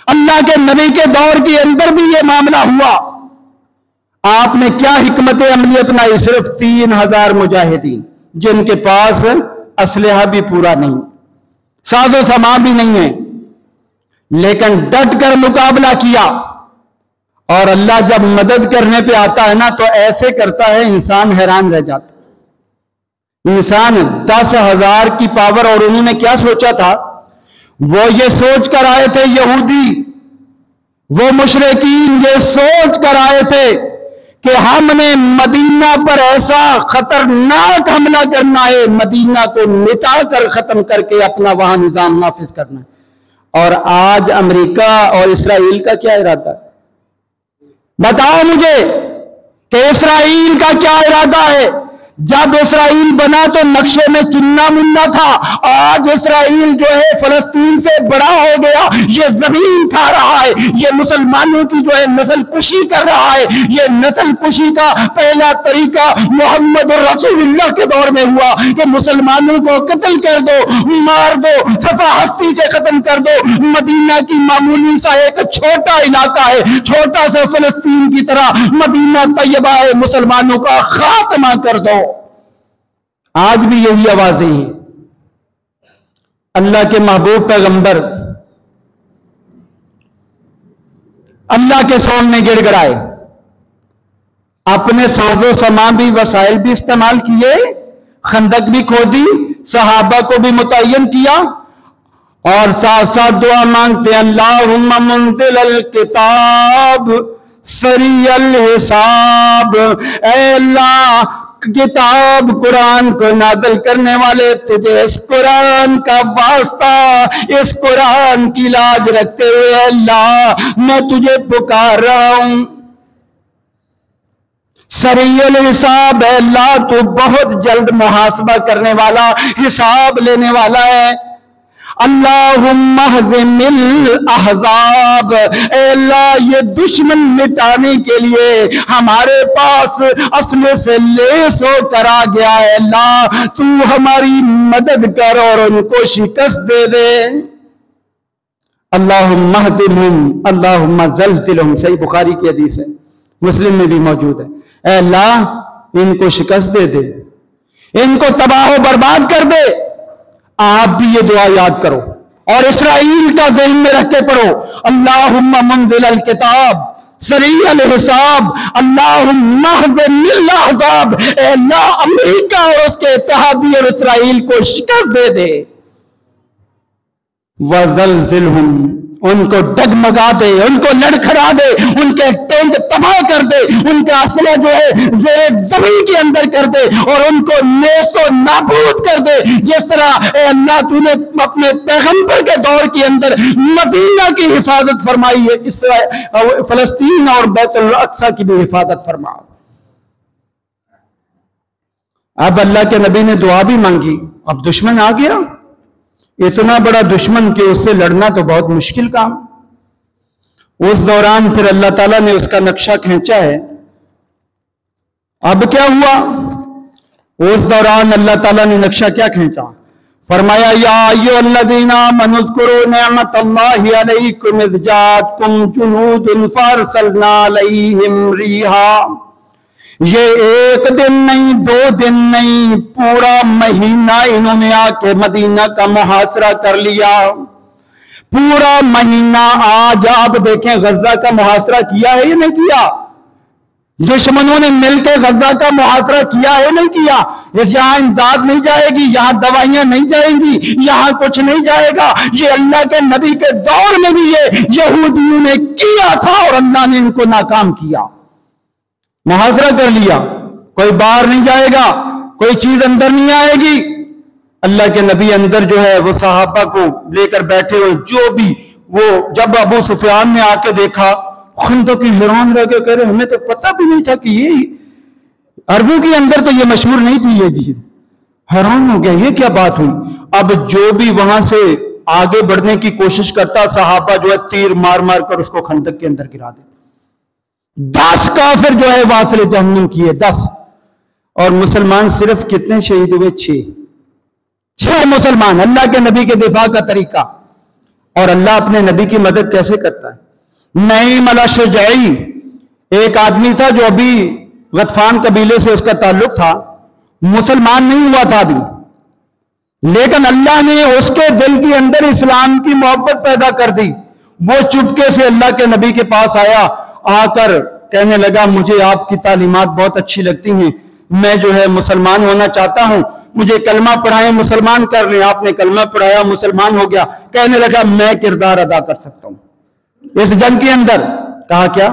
اللہ کے نبی کے دور کے اندر بھی یہ معاملہ ہوا، آپ نے کیا حکمت عملی اپنائی؟ صرف 3,000 مجاہدین جن کے پاس اسلحہ بھی پورا نہیں، ساز و سامان بھی نہیں ہے، لیکن ڈٹ کر مقابلہ کیا۔ اور اللہ جب مدد کرنے پہ آتا ہے نا تو ایسے کرتا ہے انسان حیران رہ جاتا۔ انسان 10,000 کی پاور، اور انہوں نے کیا سوچا تھا؟ وہ یہ سوچ کر آئے تھے، یہودی وہ مشرکین یہ سوچ کر آئے تھے کہ ہم نے مدینہ پر ایسا خطرناک حملہ کرنا ہے، مدینہ کو مٹا کر ختم کر کے اپنا وہاں نظام نافذ کرنا ہے۔ اور آج امریکہ اور اسرائیل کا کیا ارادہ ہے؟ بتاؤ مجھے کہ اسرائیل کا کیا ارادہ ہے؟ جب اسرائیل بنا تو نقشے میں چننا مننا تھا، آج اسرائیل جو ہے فلسطین سے بڑا ہو گیا، یہ زمین کھا رہا ہے، یہ مسلمانوں کی جو ہے نسل کشی کر رہا ہے۔ یہ نسل کشی کا پہلا طریقہ محمد رسول اللہ کے دور میں ہوا کہ مسلمانوں کو قتل کر دو، مار دو، سفہ ہستی سے ختم کر دو۔ مدینہ کی معمولی سا ایک چھوٹا علاقہ ہے، چھوٹا سا فلسطین کی طرح مدینہ طیبہ ہے، مسلمانوں کا خاتمہ کر دو۔ آج بھی یہی آوازیں ہیں۔ اللہ کے محبوب پیغمبر اللہ کے سامنے گڑ گڑائے، اپنے ساز و سامان بھی وسائل بھی استعمال کیے، خندق بھی کھودی، صحابہ کو بھی متعین کیا، اور ساتھ ساتھ دعا مانگتے ہیں اللہم منزل الکتاب سریع الحساب، اے اللہ کتاب قرآن کو نازل کرنے والے تجھے اس قرآن کا واسطہ، اس قرآن کی لاج رکھتے ہوئے اللہ میں تجھے پکار رہا ہوں۔ سریع الحساب، اے اللہ تو بہت جلد محاسبہ کرنے والا، حساب لینے والا ہے۔ اللہم اہزم الاحزاب، اے اللہ یہ دشمن مٹانے کے لیے ہمارے پاس اسلحے سے لیس ہو کر آ گیا ہے، اللہ تو ہماری مدد کر اور ان کو شکست دے دے۔ اللہم اہزمہم اللہم زلزلہم، صحیح بخاری کی حدیث ہے، مسلم میں بھی موجود ہے۔ اے اللہ ان کو شکست دے دے، ان کو تباہ و برباد کر دے۔ آپ بھی یہ دعا یاد کرو اور اسرائیل کا ذہن میں رکھ کے پڑھو، اللہم منزل الکتاب سریع الحساب اللہم اہزم الاحزاب، اے اللہ امریکہ اور اس کے اتحادی اور اسرائیل کو شکست دے دے۔ وزلزلہم، ان کو ڈگمگا دے، ان کو لڑکھڑا دے، ان کے ٹینٹ تباہ کر دے، ان کا اسلحہ جو ہے زیر زمین کے اندر کر دے اور ان کو نیست و نابود کر دے، جس طرح اے اللہ تو نے اپنے پیغمبر کے دور کے اندر مدینہ کی حفاظت فرمائی ہے، فلسطین اور بیت الاقصی کی بھی حفاظت فرما۔ اب اللہ کے نبی نے دعا بھی مانگی، اب دشمن آ گیا، اتنا بڑا دشمن کہ اس سے لڑنا تو بہت مشکل کام۔ اس دوران پھر اللہ تعالیٰ نے اس کا نقشہ کھینچا ہے۔ اب کیا ہوا؟ اس دوران اللہ تعالیٰ نے نقشہ کیا کھینچا؟ فرمایا یا ایھا الذین آمنوا اذکروا نعمت اللہ علیکم اذ جاءتکم جنود فارسلنا علیہم ریحا۔ یہ ایک دن نہیں، 2 دن نہیں، پورا مہینہ انہوں نے آ کے مدینہ کا محاصرہ کر لیا، پورا مہینہ۔ آج آپ دیکھیں غزہ کا محاصرہ کیا ہے یا نہیں کیا؟ دشمنوں نے مل کے غزہ کا محاصرہ کیا ہے نہیں کیا؟ یہاں امداد نہیں جائے گی، یہاں دوائیاں نہیں جائیں گی، یہاں کچھ نہیں جائے گا۔ یہ اللہ کے نبی کے دور میں بھی یہ یہودیوں نے کیا تھا اور اللہ نے ان کو ناکام کیا، محاصرہ کر لیا۔ کوئی باہر نہیں جائے گا، کوئی چیز اندر نہیں آئے گی، اللہ کے نبی اندر جو ہے وہ صحابہ کو لے کر بیٹھے ہوئے، جو بھی وہ جب ابو سفیان نے آ کے دیکھا خندق کی حیران رہ کے کہہ رہے ہمیں تو پتہ بھی نہیں تھا کہ یہ عربوں کے اندر تو یہ مشہور نہیں تھی یہ چیز، حیران ہو گیا یہ کیا بات ہوئی۔ اب جو بھی وہاں سے آگے بڑھنے کی کوشش کرتا صحابہ جو ہے تیر مار مار کر اس کو خندق کے اندر گرا دیتے۔ 10 کافر جو ہے واصل جہنم کیے، 10، اور مسلمان صرف کتنے شہید ہوئے؟ 6 مسلمان۔ اللہ کے نبی کے دفاع کا طریقہ، اور اللہ اپنے نبی کی مدد کیسے کرتا ہے۔ نعیم الاشجعی ایک آدمی تھا جو ابھی غطفان قبیلے سے اس کا تعلق تھا، مسلمان نہیں ہوا تھا ابھی، لیکن اللہ نے اس کے دل کے اندر اسلام کی محبت پیدا کر دی۔ وہ چپکے سے اللہ کے نبی کے پاس آیا، آ کر کہنے لگا مجھے آپ کی تعلیمات بہت اچھی لگتی ہیں، میں جو ہے مسلمان ہونا چاہتا ہوں، مجھے کلمہ پڑھائیں، مسلمان کر لیں۔ آپ نے کلمہ پڑھایا، مسلمان ہو گیا، کہنے لگا میں کردار ادا کر سکتا ہوں اس جنگ کے اندر۔ کہا کیا؟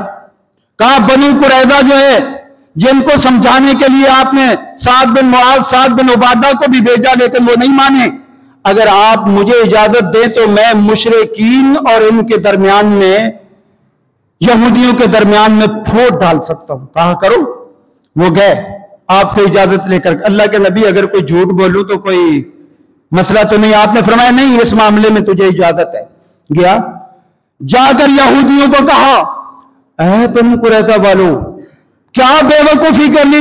کہا بنو قریظہ جو ہے جن کو سمجھانے کے لیے آپ نے سعد بن معاذ، سعد بن عبادہ کو بھی بھیجا لیکن وہ نہیں مانے، اگر آپ مجھے اجازت دیں تو میں مشرکین اور ان کے درمیان میں، یہودیوں کے درمیان میں پھوٹ ڈال سکتا ہوں۔ کہا کرو۔ وہ گئے آپ سے اجازت لے کر۔ اللہ کے نبی اگر کوئی جھوٹ بولوں تو کوئی مسئلہ تو نہیں، آپ نے فرمایا نہیں اس معاملے میں تجھے اجازت ہے۔ گیا، جا کر یہودیوں کو کہا اے بنو قریظہ والو، کیا بے وقوفی کر لی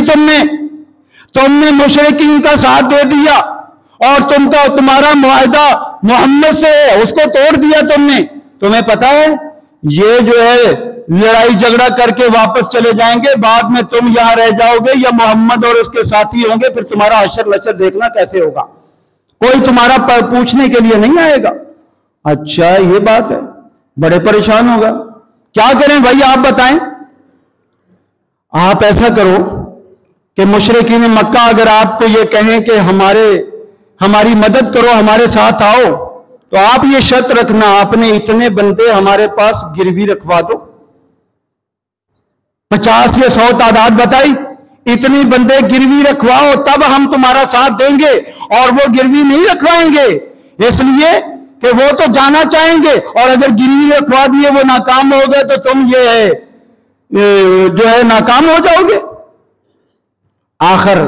تم نے مشرکین کا ساتھ دے دیا اور تمہارا معاہدہ محمد سے اس کو توڑ دیا تم نے۔ تمہیں پتا ہے یہ جو ہے لڑائی جھگڑا کر کے واپس چلے جائیں گے، بعد میں تم یہاں رہ جاؤ گے یا محمد اور اس کے ساتھی ہوں گے، پھر تمہارا حشر نشر دیکھنا کیسے ہوگا، کوئی تمہارا پوچھنے کے لیے نہیں آئے گا۔ اچھا یہ بات ہے، بڑے پریشان ہوگا، کیا کریں بھائی آپ بتائیں۔ آپ ایسا کرو کہ مشرکین مکہ اگر آپ کو یہ کہیں کہ ہماری مدد کرو، ہمارے ساتھ آؤ، تو آپ یہ شرط رکھنا اپنے اتنے بندے ہمارے پاس گروی رکھوا دو۔ 50 یا 100 تعداد بتائی، اتنی بندے گروی رکھواؤ تب ہم تمہارا ساتھ دیں گے، اور وہ گروی نہیں رکھوائیں گے اس لیے کہ وہ تو جانا چاہیں گے، اور اگر گروی رکھوا دیے وہ ناکام ہو گئے تو تم یہ جو ہے ناکام ہو جاؤ گے۔ آخر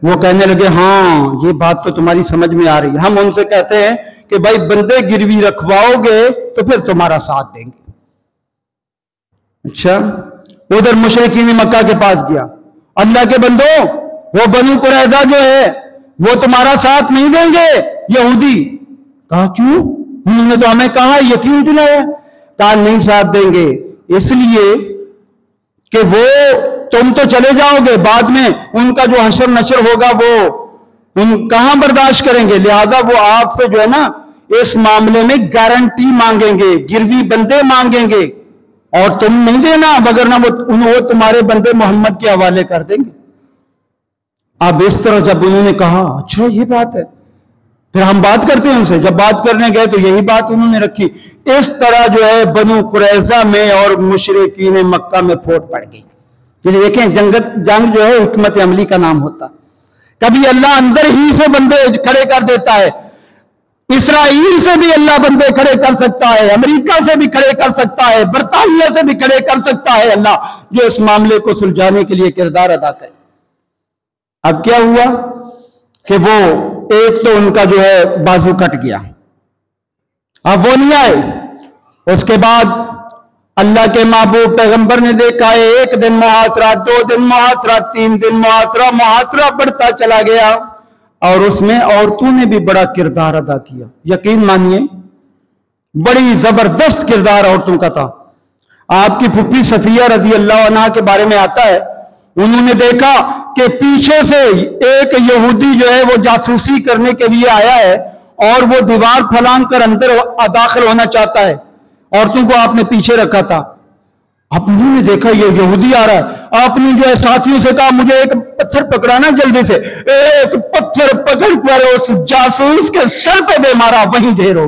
وہ کہنے لگے ہاں یہ بات تو تمہاری سمجھ میں آ رہی ہے، ہم ان سے کہتے ہیں کہ بھائی بندے گروی رکھواؤ گے تو پھر تمہارا ساتھ دیں گے۔ اچھا، ادھر مشرکین مکہ کے پاس گیا، اللہ کے بندو وہ بنو قریظہ جو ہے وہ تمہارا ساتھ نہیں دیں گے یہودی۔ کہا کیوں؟ انہوں نے تو ہمیں کہا، یقین دلایا۔ کہا نہیں ساتھ دیں گے اس لیے کہ وہ تم تو چلے جاؤ گے، بعد میں ان کا جو حشر نشر ہوگا وہ کہاں برداشت کریں گے، لہذا وہ آپ سے جو ہے نا اس معاملے میں گارنٹی مانگیں گے، گروی بندے مانگیں گے، اور تم نہیں دینا، وگرنہ وہ تمہارے بندے محمد کے حوالے کر دیں گے۔ اب اس طرح جب انہوں نے کہا اچھا یہ بات ہے، پھر ہم بات کرتے ہیں ان سے، جب بات کرنے گئے تو یہی بات انہوں نے رکھی۔ اس طرح جو ہے بنو قریظہ میں اور مشرکین مکہ میں پھوٹ پڑ گئی۔ دیکھیں جنگ جو ہے حکمت عملی کا نام ہوتا، کبھی اللہ اندر ہی سے بندے کھڑے کر دیتا ہے، اسرائیل سے بھی اللہ بندے کھڑے کر سکتا ہے، امریکہ سے بھی کھڑے کر سکتا ہے، برطانیہ سے بھی کھڑے کر سکتا ہے اللہ، جو اس معاملے کو سلجھانے کے لیے کردار ادا کرے۔ اب کیا ہوا کہ وہ ایک تو ان کا جو ہے بازو کٹ گیا، اب وہ نہیں آئے۔ اس کے بعد اللہ کے محبوب پیغمبر نے دیکھا ہے 1 دن محاصرہ، 2 دن محاصرہ، 3 دن محاصرہ بڑھتا چلا گیا، اور اس میں عورتوں نے بھی بڑا کردار ادا کیا۔ یقین مانیے بڑی زبردست کردار عورتوں کا تھا۔ آپ کی پھپھی صفیہ رضی اللہ عنہا کے بارے میں آتا ہے، انہوں نے دیکھا کہ پیچھے سے ایک یہودی جو ہے وہ جاسوسی کرنے کے لیے آیا ہے، اور وہ دیوار پھلانگ کر اندر داخل ہونا چاہتا ہے، عورتوں کو آپ نے پیچھے رکھا تھا۔ اب انہوں نے دیکھا یہ یہودی آ رہا ہے، آپ نے جو ہے ساتھیوں سے کہا مجھے ایک پتھر پکڑانا جلدی سے، ایک پتھر پکڑ کر اس جاسوس کے سر پہ دے مارا، وہیں ڈھیر ہو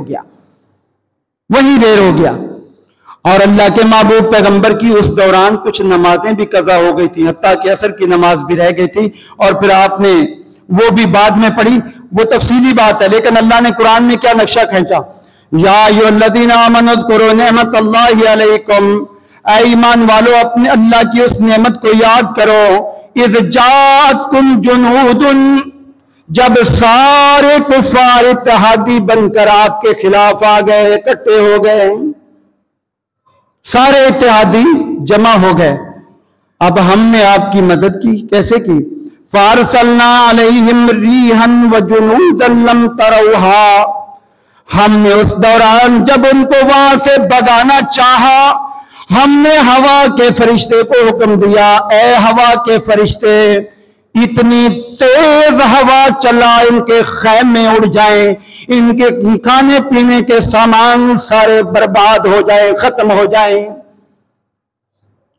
گیا۔ اور اللہ کے محبوب پیغمبر کی اس دوران کچھ نمازیں بھی قضا ہو گئی تھی، حتیٰ کہ عصر کی نماز بھی رہ گئی تھی، اور پھر آپ نے وہ بھی بعد میں پڑھی، وہ تفصیلی بات ہے، لیکن اللہ نے قرآن میں کیا نقشہ کھینچا؟ یا ایھا الذین آمنوا اذکروا نعمت اللہ علیکم، اے ایمان والو اپنے اللہ کی اس نعمت کو یاد کرو، اذ جاءتکم جنود، جب سارے کفار اتحادی بن کر آپ کے خلاف آ گئے، اکٹھے ہو گئے، سارے اتحادی جمع ہو گئے، اب ہم نے آپ کی مدد کی، کیسے کی؟ فَأَرْسَلْنَا عَلَيْهِمْ رِيحًا وَجُنُودًا لَمْ تَرَوْهَا، ہم نے اس دوران جب ان کو وہاں سے بھگانا چاہا، ہم نے ہوا کے فرشتے کو حکم دیا، اے ہوا کے فرشتے اتنی تیز ہوا چلا ان کے خیمے اڑ جائیں، ان کے کھانے پینے کے سامان سارے برباد ہو جائیں، ختم ہو جائیں،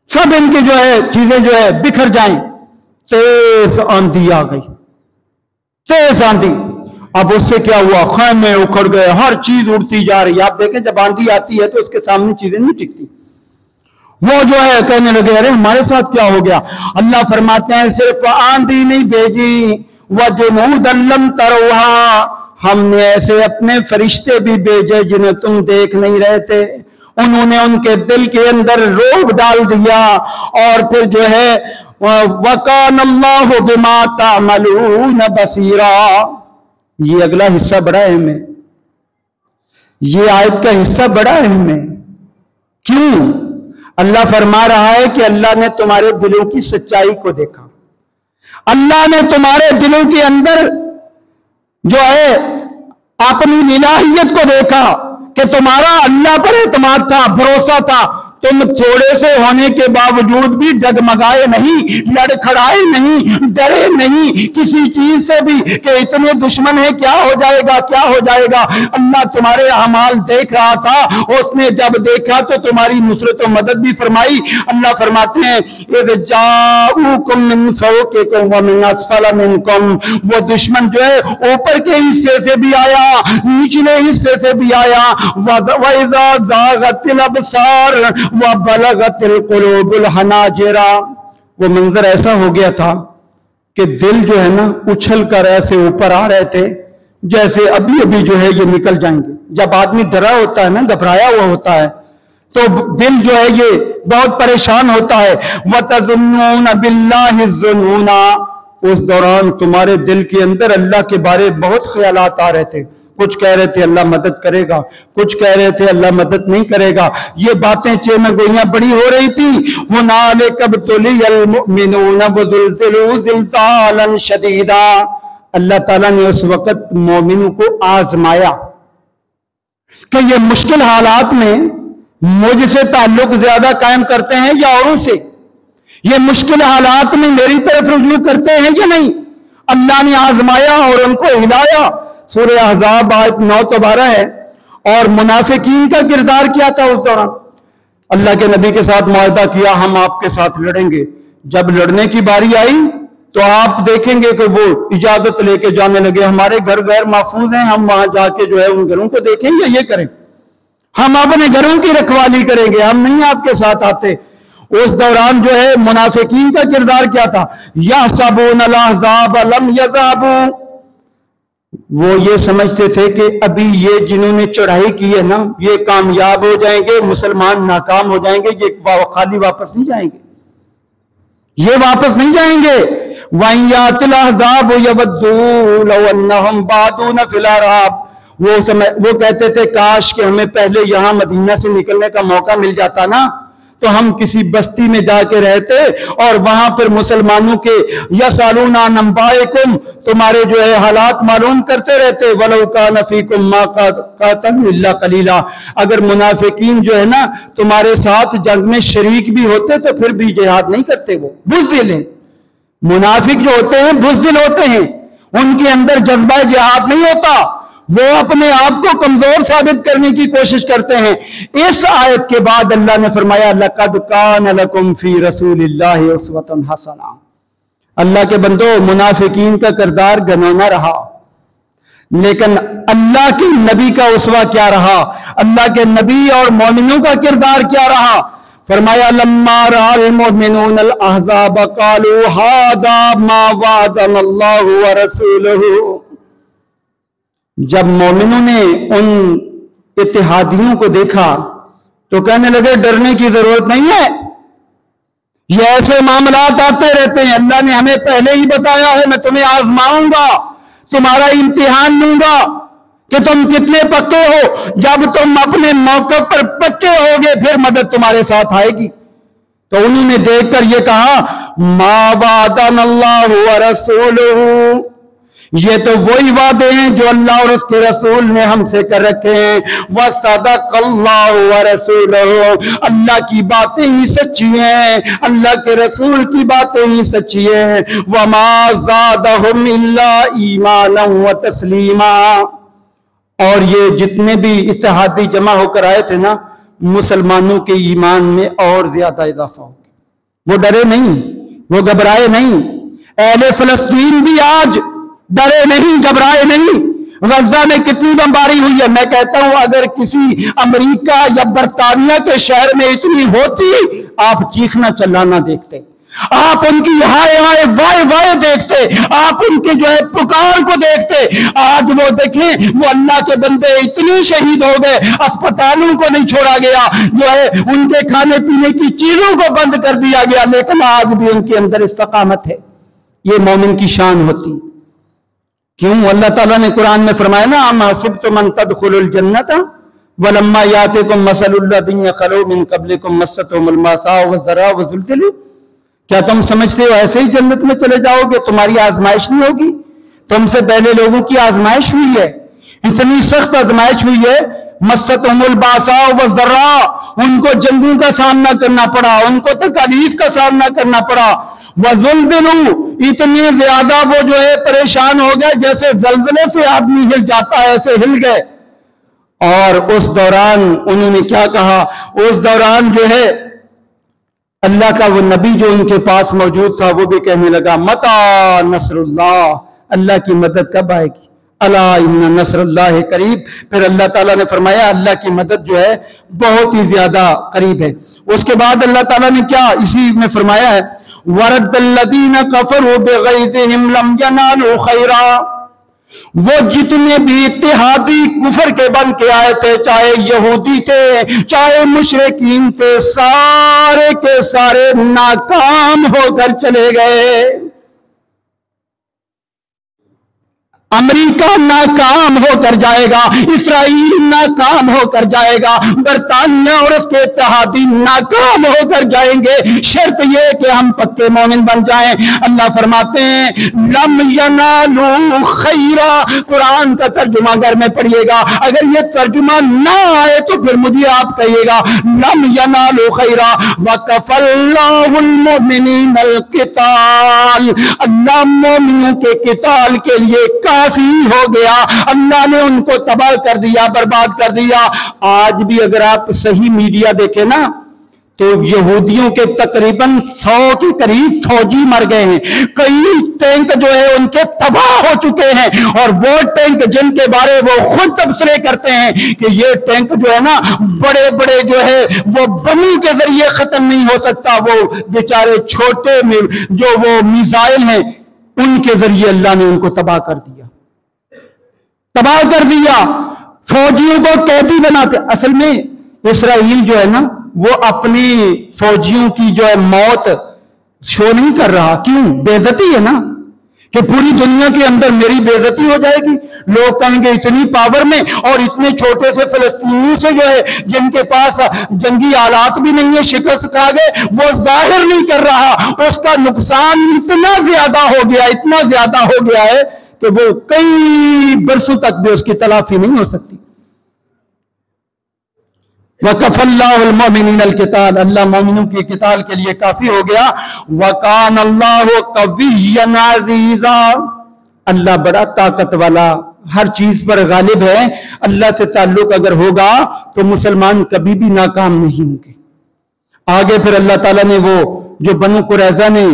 سب ان کی جو ہے چیزیں جو ہے بکھر جائیں۔ تیز آندھی آ گئی، تیز آندھی، اب اس سے کیا ہوا؟ خیمے اکھڑ گئے، ہر چیز اڑتی جا رہی ہے۔ آپ دیکھیں جب آندھی آتی ہے تو اس کے سامنے چیزیں نہیں ٹکتی، وہ جو ہے کہنے لگے ارے ہمارے ساتھ کیا ہو گیا؟ اللہ فرماتے ہیں صرف آندھی نہیں بھیجی، وَجُنُودًا لَمْ تَرَوْهَا، ہم نے ایسے اپنے فرشتے بھی بھیجے جنہیں تم دیکھ نہیں رہے تھے، انہوں نے ان کے دل کے اندر رعب ڈال دیا، اور پھر جو ہے وَكَانَ اللَّهُ بِمَا تَعْمَلُونَ بَصِيرًا۔ یہ اگلا حصہ بڑا اہم ہے، یہ آیت کا حصہ بڑا اہم ہے۔ کیوں؟ اللہ فرما رہا ہے کہ اللہ نے تمہارے دلوں کی سچائی کو دیکھا، اللہ نے تمہارے دلوں کے اندر جو ہے اپنی الہیت کو دیکھا کہ تمہارا اللہ پر اعتماد تھا، بھروسہ تھا، تم تھوڑے سے ہونے کے باوجود بھی ڈگمگائے نہیں، لڑکھڑائے نہیں، ڈرے نہیں کسی چیز سے بھی کہ اتنے دشمن ہیں کیا ہو جائے گا، کیا ہو جائے گا۔ اللہ تمہارے اعمال دیکھ رہا تھا، اس نے جب دیکھا تو تمہاری نصرت و مدد بھی فرمائی۔ اللہ فرماتے ہیں اذ جاءوکم من فوقکم ومن اسفل منکم، وہ دشمن جو ہے اوپر کے حصے سے بھی آیا، نچلے حصے سے بھی آیا، وَإِذَا زَاغَتِ الْأَبْصَارُ وَبَلَغَتِ الْقُلُوبُ الْحَنَاجِرَ، وہ منظر ایسا ہو گیا تھا کہ دل جو ہے نا اچھل کر ایسے اوپر آ رہے تھے جیسے ابھی ابھی جو ہے یہ نکل جائیں گے۔ جب آدمی ڈرا ہوتا ہے نا، گھبرایا ہوا ہوتا ہے، تو دل جو ہے یہ بہت پریشان ہوتا ہے۔ وَتَظُنُّونَ بِاللَّهِ الظُّنُونَ، اس دوران تمہارے دل کے اندر اللہ کے بارے بہت خیالات آ رہے تھے، کچھ کہہ رہے تھے اللہ مدد کرے گا، کچھ کہہ رہے تھے اللہ مدد نہیں کرے گا، یہ باتیں چیمہ گوئیاں بڑی ہو رہی تھی۔ هُنَالِكَ ابْتُلِيَ الْمُؤْمِنُونَ وَزُلْزِلُوا زِلْزَالًا شَدِيدًا، اللہ تعالیٰ نے اس وقت مومنوں کو آزمایا کہ یہ مشکل حالات میں مجھ سے تعلق زیادہ قائم کرتے ہیں یا اوروں سے، یہ مشکل حالات میں میری طرف رجوع کرتے ہیں یا نہیں۔ اللہ نے آزمایا اور ان کو ہلایا۔ سورہ احزاب آیت 9-12 ہے۔ اور منافقین کا کردار کیا تھا اس دوران؟ اللہ کے نبی کے ساتھ معاہدہ کیا ہم آپ کے ساتھ لڑیں گے، جب لڑنے کی باری آئی تو آپ دیکھیں گے کہ وہ اجازت لے کے جانے لگے ہمارے گھر غیر محفوظ ہیں، ہم وہاں جا کے جو ہے ان گھروں کو دیکھیں یا یہ کریں، ہم اپنے گھروں کی رکھوالی کریں گے، ہم نہیں آپ کے ساتھ آتے۔ اس دوران جو ہے منافقین کا کردار کیا تھا؟ یحسبون الاحزاب لم یذهبوا، وہ یہ سمجھتے تھے کہ ابھی یہ جنہوں نے چڑھائی کی ہے نا یہ کامیاب ہو جائیں گے، مسلمان ناکام ہو جائیں گے، یہ خالی واپس نہیں جائیں گے، یہ واپس نہیں جائیں گے۔ وَإِن يَأْتِ الْأَحْزَابُ يَوَدُّوا لَوْ أَنَّهُمْ بَادُونَ فِي الْأَعْرَابِ، وہ کہتے تھے کاش کہ ہمیں پہلے یہاں مدینہ سے نکلنے کا موقع مل جاتا نا تو ہم کسی بستی میں جا کے رہتے اور وہاں پر مسلمانوں کے یسالون عن انبائکم، تمہارے جو ہے حالات معلوم کرتے رہتے۔ وَلَوْ كَانَ فِيكُمْ مَا قَاتَلُوا إِلَّا قَلِيلًا، اگر منافقین جو ہے نا تمہارے ساتھ جنگ میں شریک بھی ہوتے تو پھر بھی جہاد نہیں کرتے، وہ بزدل ہیں۔ منافق جو ہوتے ہیں بزدل ہوتے ہیں، ان کے اندر جذبہ جہاد نہیں ہوتا، وہ اپنے آپ کو کمزور ثابت کرنے کی کوشش کرتے ہیں۔ اس آیت کے بعد اللہ نے فرمایا لَقَدْ كَانَ لَكُمْ فِي رَسُولِ اللَّهِ أُسْوَةٌ حَسَنَةٌ، اللہ کے بندو منافقین کا کردار گنونا رہا، لیکن اللہ کے نبی کا اسوہ کیا رہا، اللہ کے نبی اور مومنوں کا کردار کیا رہا۔ فرمایا لما رأى المؤمنون الاحزاب قالوا هذا ما وعدنا الله ورسوله، جب مومنوں نے ان اتحادیوں کو دیکھا تو کہنے لگے ڈرنے کی ضرورت نہیں ہے، یہ ایسے معاملات آتے رہتے ہیں، اللہ نے ہمیں پہلے ہی بتایا ہے میں تمہیں آزماؤں گا، تمہارا امتحان لوں گا کہ تم کتنے پکے ہو، جب تم اپنے موقع پر پکے ہوگے پھر مدد تمہارے ساتھ آئے گی۔ تو انہوں نے دیکھ کر یہ کہا ما وعدنا اللہ ورسولہ، یہ تو وہی وعدے ہیں جو اللہ اور اس کے رسول نے ہم سے کر رکھے ہیں، وصدق اللہ ورسولہ، اللہ کی باتیں ہی سچی ہیں، اللہ کے رسول کی باتیں ہی سچی ہیں، وما زادہم الا ایمانا وتسلیما۔ اور یہ جتنے بھی اتحادی جمع ہو کر آئے تھے نا، مسلمانوں کے ایمان میں اور زیادہ اضافہ ہو گیا، وہ ڈرے نہیں، وہ گھبرائے نہیں۔ اہل فلسطین بھی آج ڈرے نہیں، گھبرائے نہیں۔ غزہ میں کتنی بمباری ہوئی ہے، میں کہتا ہوں اگر کسی امریکہ یا برطانیہ کے شہر میں اتنی ہوتی آپ چیخنا چلانا دیکھتے، آپ ان کی ہائے ہائے وائے وائے دیکھتے، آپ ان کے جو ہے پکار کو دیکھتے۔ آج وہ دیکھیں وہ اللہ کے بندے اتنی شہید ہو گئے، اسپتالوں کو نہیں چھوڑا گیا، جو ہے ان کے کھانے پینے کی چیزوں کو بند کر دیا گیا، لیکن آج بھی ان کے اندر استقامت ہے۔ یہ مومن کی شان ہوتی۔ کیوں؟ اللہ تعالیٰ نے قرآن میں فرمایا نا ام حسبتم ان تدخلوا الجنۃ ولما یاتکم مثل الذین خلوا من قبلکم مستهم البأساء والضراء وزلزلوا، کیا تم سمجھتے ہو ایسے ہی جنت میں چلے جاؤ گے؟ تمہاری آزمائش نہیں ہوگی؟ تم سے پہلے لوگوں کی آزمائش ہوئی ہے، اتنی سخت آزمائش ہوئی ہے، مستهم البأساء والضراء، ان کو جنگوں کا سامنا کرنا پڑا، ان کو تکالیف کا سامنا کرنا پڑا، وزلزلوا، اتنی زیادہ وہ جو ہے پریشان ہو گئے جیسے زلزلے سے آدمی ہل جاتا ہے ایسے ہل گئے۔ اور اس دوران انہوں نے کیا کہا؟ اس دوران جو ہے اللہ کا وہ نبی جو ان کے پاس موجود تھا وہ بھی کہنے لگا متی نصر اللہ، اللہ کی مدد کب آئے گی؟ الا ان نصر اللہ قریب۔ پھر اللہ تعالیٰ نے فرمایا اللہ کی مدد جو ہے بہت ہی زیادہ قریب ہے۔ اس کے بعد اللہ تعالیٰ نے کیا اسی میں فرمایا ہے وَرَدَّ الَّذِينَ كَفَرُوا بِغَيْظِهِمْ لَمْ يَنَالُوا خَيْرًا، وہ جتنے بھی اتحادی کفر کے بن کے آئے تھے، چاہے یہودی تھے چاہے مشرکین تھے، سارے کے سارے ناکام ہو کر چلے گئے۔ امریکہ ناکام ہو کر جائے گا، اسرائیل ناکام ہو کر جائے گا، برطانیہ اور اس کے اتحادی ناکام ہو کر جائیں گے، شرط یہ کہ ہم پکے مومن بن جائیں۔ اللہ فرماتے ہیں لم ینالوا خیرا، قرآن کا ترجمہ گھر میں پڑھیے گا، اگر یہ ترجمہ نہ آئے تو پھر مجھے آپ کہیے گا لم ینالوا خیرا وکفی اللہ المؤمنین القتال، اللہ مومنوں کے قتال کے لیے کافی ہو گیا، اللہ نے ان کو تباہ کر دیا، برباد کر دیا۔ آج بھی اگر آپ صحیح میڈیا دیکھیں نا تو یہودیوں کے تقریباً 100 کے قریب فوجی مر گئے ہیں، کئی ٹینک جو ہے ان کے تباہ ہو چکے ہیں، اور وہ ٹینک جن کے بارے وہ خود تبصرے کرتے ہیں کہ یہ ٹینک جو ہے نا بڑے بڑے جو ہے وہ بموں کے ذریعے ختم نہیں ہو سکتا، وہ بیچارے چھوٹے جو وہ میزائل ہیں ان کے ذریعے اللہ نے ان کو تباہ کر دیا، تباہ کر دیا، فوجیوں کو قیدی بناتے۔ اصل میں اسرائیل جو ہے نا وہ اپنی فوجیوں کی جو ہے موت شو نہیں کر رہا، کیوں؟ بے عزتی ہے نا، کہ پوری دنیا کے اندر میری بے عزتی ہو جائے گی، لوگ کہیں گے اتنی پاور میں اور اتنے چھوٹے سے فلسطینیوں سے جو ہے جن کے پاس جنگی آلات بھی نہیں ہے شکست کھا گئے، وہ ظاہر نہیں کر رہا، اس کا نقصان اتنا زیادہ ہو گیا، اتنا زیادہ ہو گیا ہے کہ وہ کئی برسوں تک بھی اس کی تلافی نہیں ہو سکتی۔ وَكَفَى اللَّهُ الْمُؤْمِنِينَ الْقِتَالَ، اللہ مومنوں کے قتال کے لیے کافی ہو گیا۔ وَكَانَ اللَّهُ قَوِيًّا عَزِيزًا، اللہ بڑا طاقت والا، ہر چیز پر غالب ہے۔ اللہ سے تعلق اگر ہوگا تو مسلمان کبھی بھی ناکام نہیں ہوں گے۔ آگے پھر اللہ تعالیٰ نے وہ جو بنو قریظہ نے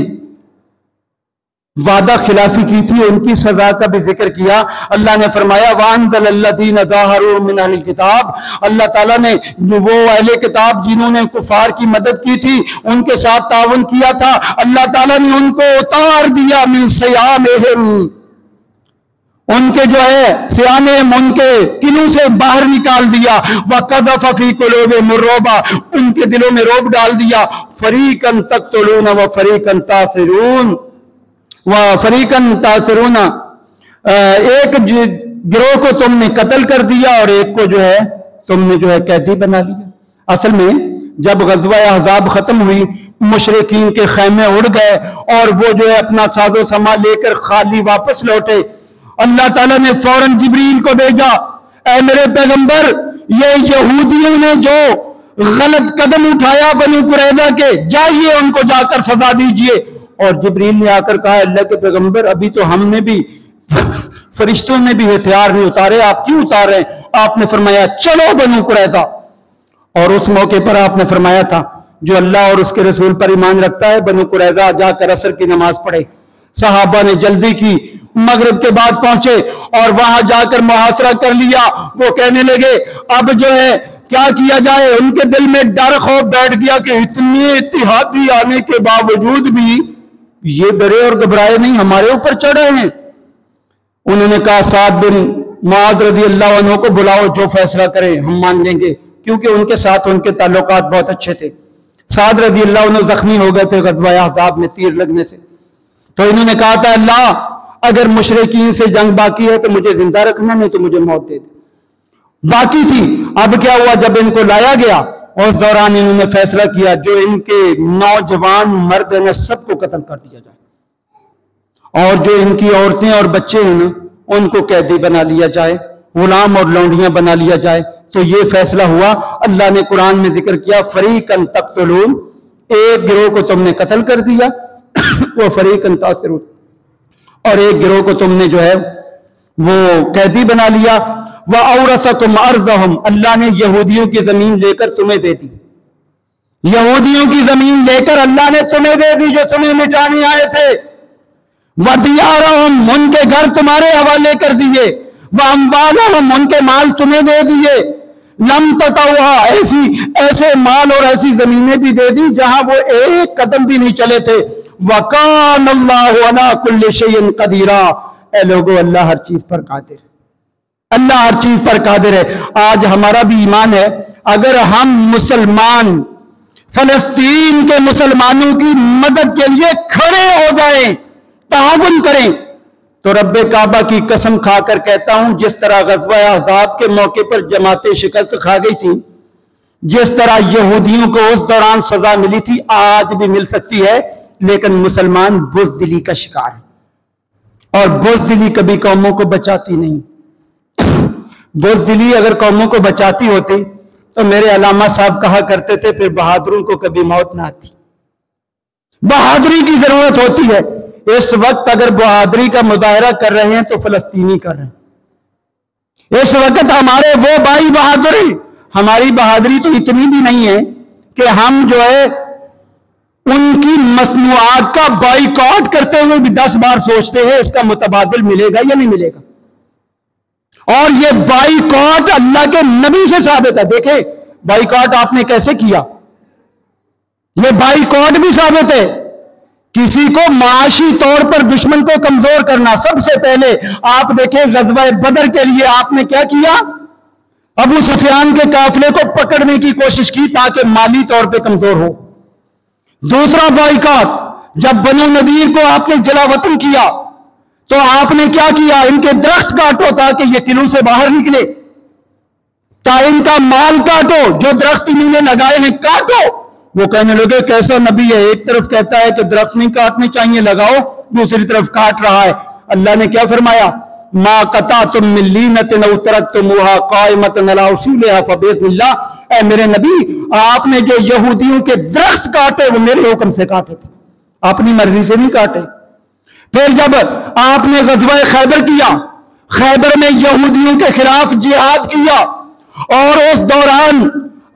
وعدہ خلافی کی تھی، ان کی سزا کا بھی ذکر کیا۔ اللہ نے فرمایا وَأَنزَلَ الَّذِينَ ظَاهَرُوا مِنْ أَهْلِ الْكِتَابِ، اللہ تعالیٰ نے وہ اہل کتاب جنہوں نے کفار کی مدد کی تھی، ان کے ساتھ تعاون کیا تھا، اللہ تعالیٰ نے ان کو اتار دیا مِنْ صِيَامِهِمْ، ان کے جو ہے صیامہم، ان کے قلوں سے باہر نکال دیا، وَقَذَفَ فِي قُلُوبِهِمُ الرُّعْبَ، ان کے دلوں میں رعب ڈال دیا، فَرِيقًا تَقْتُلُونَ وَفَرِيقًا تَأْسِرُونَ وَفَرِيقًا تَأْسِرُونَ، ایک گروہ کو تم نے قتل کر دیا اور ایک کو جو ہے تم نے جو ہے قیدی بنا لیا۔ اصل میں جب غزوہ احزاب ختم ہوئی، مشرکین کے خیمے اڑ گئے اور وہ جو ہے اپنا ساز و سامان لے کر خالی واپس لوٹے، اللہ تعالیٰ نے فوراً جبریل کو بھیجا، اے میرے پیغمبر، یہ یہودیوں نے جو غلط قدم اٹھایا بنو قریظہ کے، جائیے ان کو جا کر سزا دیجئے۔ اور جبریل نے آ کر کہا اللہ کے پیغمبر، ابھی تو ہم نے بھی، فرشتوں نے بھی ہتھیار نہیں اتارے، آپ کیوں اتار رہے ہیں؟ آپ نے فرمایا چلو بنو قریظہ۔ اور اس موقع پر آپ نے فرمایا تھا جو اللہ اور اس کے رسول پر ایمان رکھتا ہے بنو قریظہ جا کر عصر کی نماز پڑھے۔ صحابہ نے جلدی کی، مغرب کے بعد پہنچے اور وہاں جا کر محاصرہ کر لیا۔ وہ کہنے لگے اب جو ہے کیا کیا جائے؟ ان کے دل میں ڈر خوف بیٹھ گیا کہ اتنے اتحادی آنے کے باوجود بھی یہ ڈرے اور گھبرائے نہیں، ہمارے اوپر چڑھ رہے ہیں۔ انہوں نے کہا سعد بن معاذ رضی اللہ عنہ کو بلاؤ، جو فیصلہ کرے ہم مان لیں گے، کیونکہ ان کے ساتھ ان کے تعلقات بہت اچھے تھے۔ سعد رضی اللہ عنہ زخمی ہو گئے تھے غزوہ احزاب میں تیر لگنے سے، تو انہوں نے کہا تھا اللہ اگر مشرکین سے جنگ باقی ہے تو مجھے زندہ رکھنا، نہیں تو مجھے موت دے دے۔ باقی تھی، اب کیا ہوا جب ان کو لایا گیا اس دوران انہوں نے فیصلہ کیا جو ان کے نوجوان مرد ہیں سب کو قتل کر دیا جائے، اور جو ان کی عورتیں اور بچے ہیں ان کو قیدی بنا لیا جائے، غلام اور لونڈیاں بنا لیا جائے۔ تو یہ فیصلہ ہوا۔ اللہ نے قرآن میں ذکر کیا فریقاً تقتلون، ایک گروہ کو تم نے قتل کر دیا، وہ فریقاً تأسرون، اور ایک گروہ کو تم نے جو ہے وہ قیدی بنا لیا۔ وَأَوْرَثَكُمْ أَرْضَهُمْ، اللہ نے یہودیوں کی زمین لے کر تمہیں دے دی، یہودیوں کی زمین لے کر اللہ نے تمہیں دے دی جو تمہیں مٹانے آئے تھے۔ وَدِيَارَهُمْ، ان کے گھر تمہارے حوالے کر دیے۔ وَأَمْوَالَهُمْ، ان کے مال تمہیں دے دیے۔ لَمْ تَطَوْهَا، ایسے مال اور ایسی زمینیں بھی دے دی جہاں وہ ایک قدم بھی نہیں چلے تھے۔ وَكَانَ اللَّهُ عَلَىٰ كُلِّ شَيْءٍ قَدِيرًا، اے لوگو اللہ ہر چیز پر قادر ہے، اللہ ہر چیز پر قادر ہے۔ آج ہمارا بھی ایمان ہے، اگر ہم مسلمان فلسطین کے مسلمانوں کی مدد کے لیے کھڑے ہو جائیں، تعاون کریں، تو رب کعبہ کی قسم کھا کر کہتا ہوں جس طرح غزوہ احزاب کے موقع پر جماعتیں شکست کھا گئی تھی، جس طرح یہودیوں کو اس دوران سزا ملی تھی آج بھی مل سکتی ہے، لیکن مسلمان بزدلی کا شکار ہے، اور بزدلی کبھی قوموں کو بچاتی نہیں۔ بزدلی اگر قوموں کو بچاتی ہوتی تو میرے علامہ صاحب کہا کرتے تھے پھر بہادروں کو کبھی موت نہ آتی۔ بہادری کی ضرورت ہوتی ہے۔ اس وقت اگر بہادری کا مظاہرہ کر رہے ہیں تو فلسطینی کر رہے ہیں۔ اس وقت ہمارے وہ بھائی بہادر ہیں، ہماری بہادری تو اتنی بھی نہیں ہے کہ ہم جو ہے ان کی مصنوعات کا بائیکاٹ کرتے ہوئے بھی 10 بار سوچتے ہیں اس کا متبادل ملے گا یا نہیں ملے گا۔ اور یہ بائیکاٹ اللہ کے نبی سے ثابت ہے۔ دیکھیں بائیکاٹ آپ نے کیسے کیا، یہ بائیکاٹ بھی ثابت ہے۔ کسی کو معاشی طور پر دشمن کو کمزور کرنا، سب سے پہلے آپ دیکھیں غزوہ بدر کے لیے آپ نے کیا کیا، ابو سفیان کے قافلے کو پکڑنے کی کوشش کی تاکہ مالی طور پہ کمزور ہو۔ دوسرا بائیکاٹ، جب بنو نذیر کو آپ نے جلا وطن کیا تو آپ نے کیا کیا، ان کے درخت کاٹو تاکہ یہ قلعوں سے باہر نکلے، تا ان کا مال کاٹو، جو درخت انہوں نے لگائے ہیں کاٹو۔ وہ کہنے لگے کیسا نبی ہے، ایک طرف کہتا ہے کہ درخت نہیں کاٹنے چاہیے لگاؤ، دوسری طرف کاٹ رہا ہے۔ اللہ نے کیا فرمایا، ما قطعتم من لینۃ او ترکتموها قائمۃ علی اصولها فباذن اللہ، اے میرے نبی آپ نے جو یہودیوں کے درخت کاٹے وہ میرے حکم سے کاٹے تھے، اپنی مرضی سے نہیں کاٹے۔ پھر جب آپ نے غزوہ خیبر کیا، خیبر میں یہودیوں کے خلاف جہاد کیا، اور اس دوران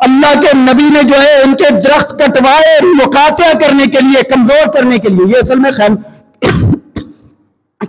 اللہ کے نبی نے جو ہے ان کے درخت کٹوائے مقاطع کرنے کے لیے، کمزور کرنے کے لیے۔ یہ اصل میں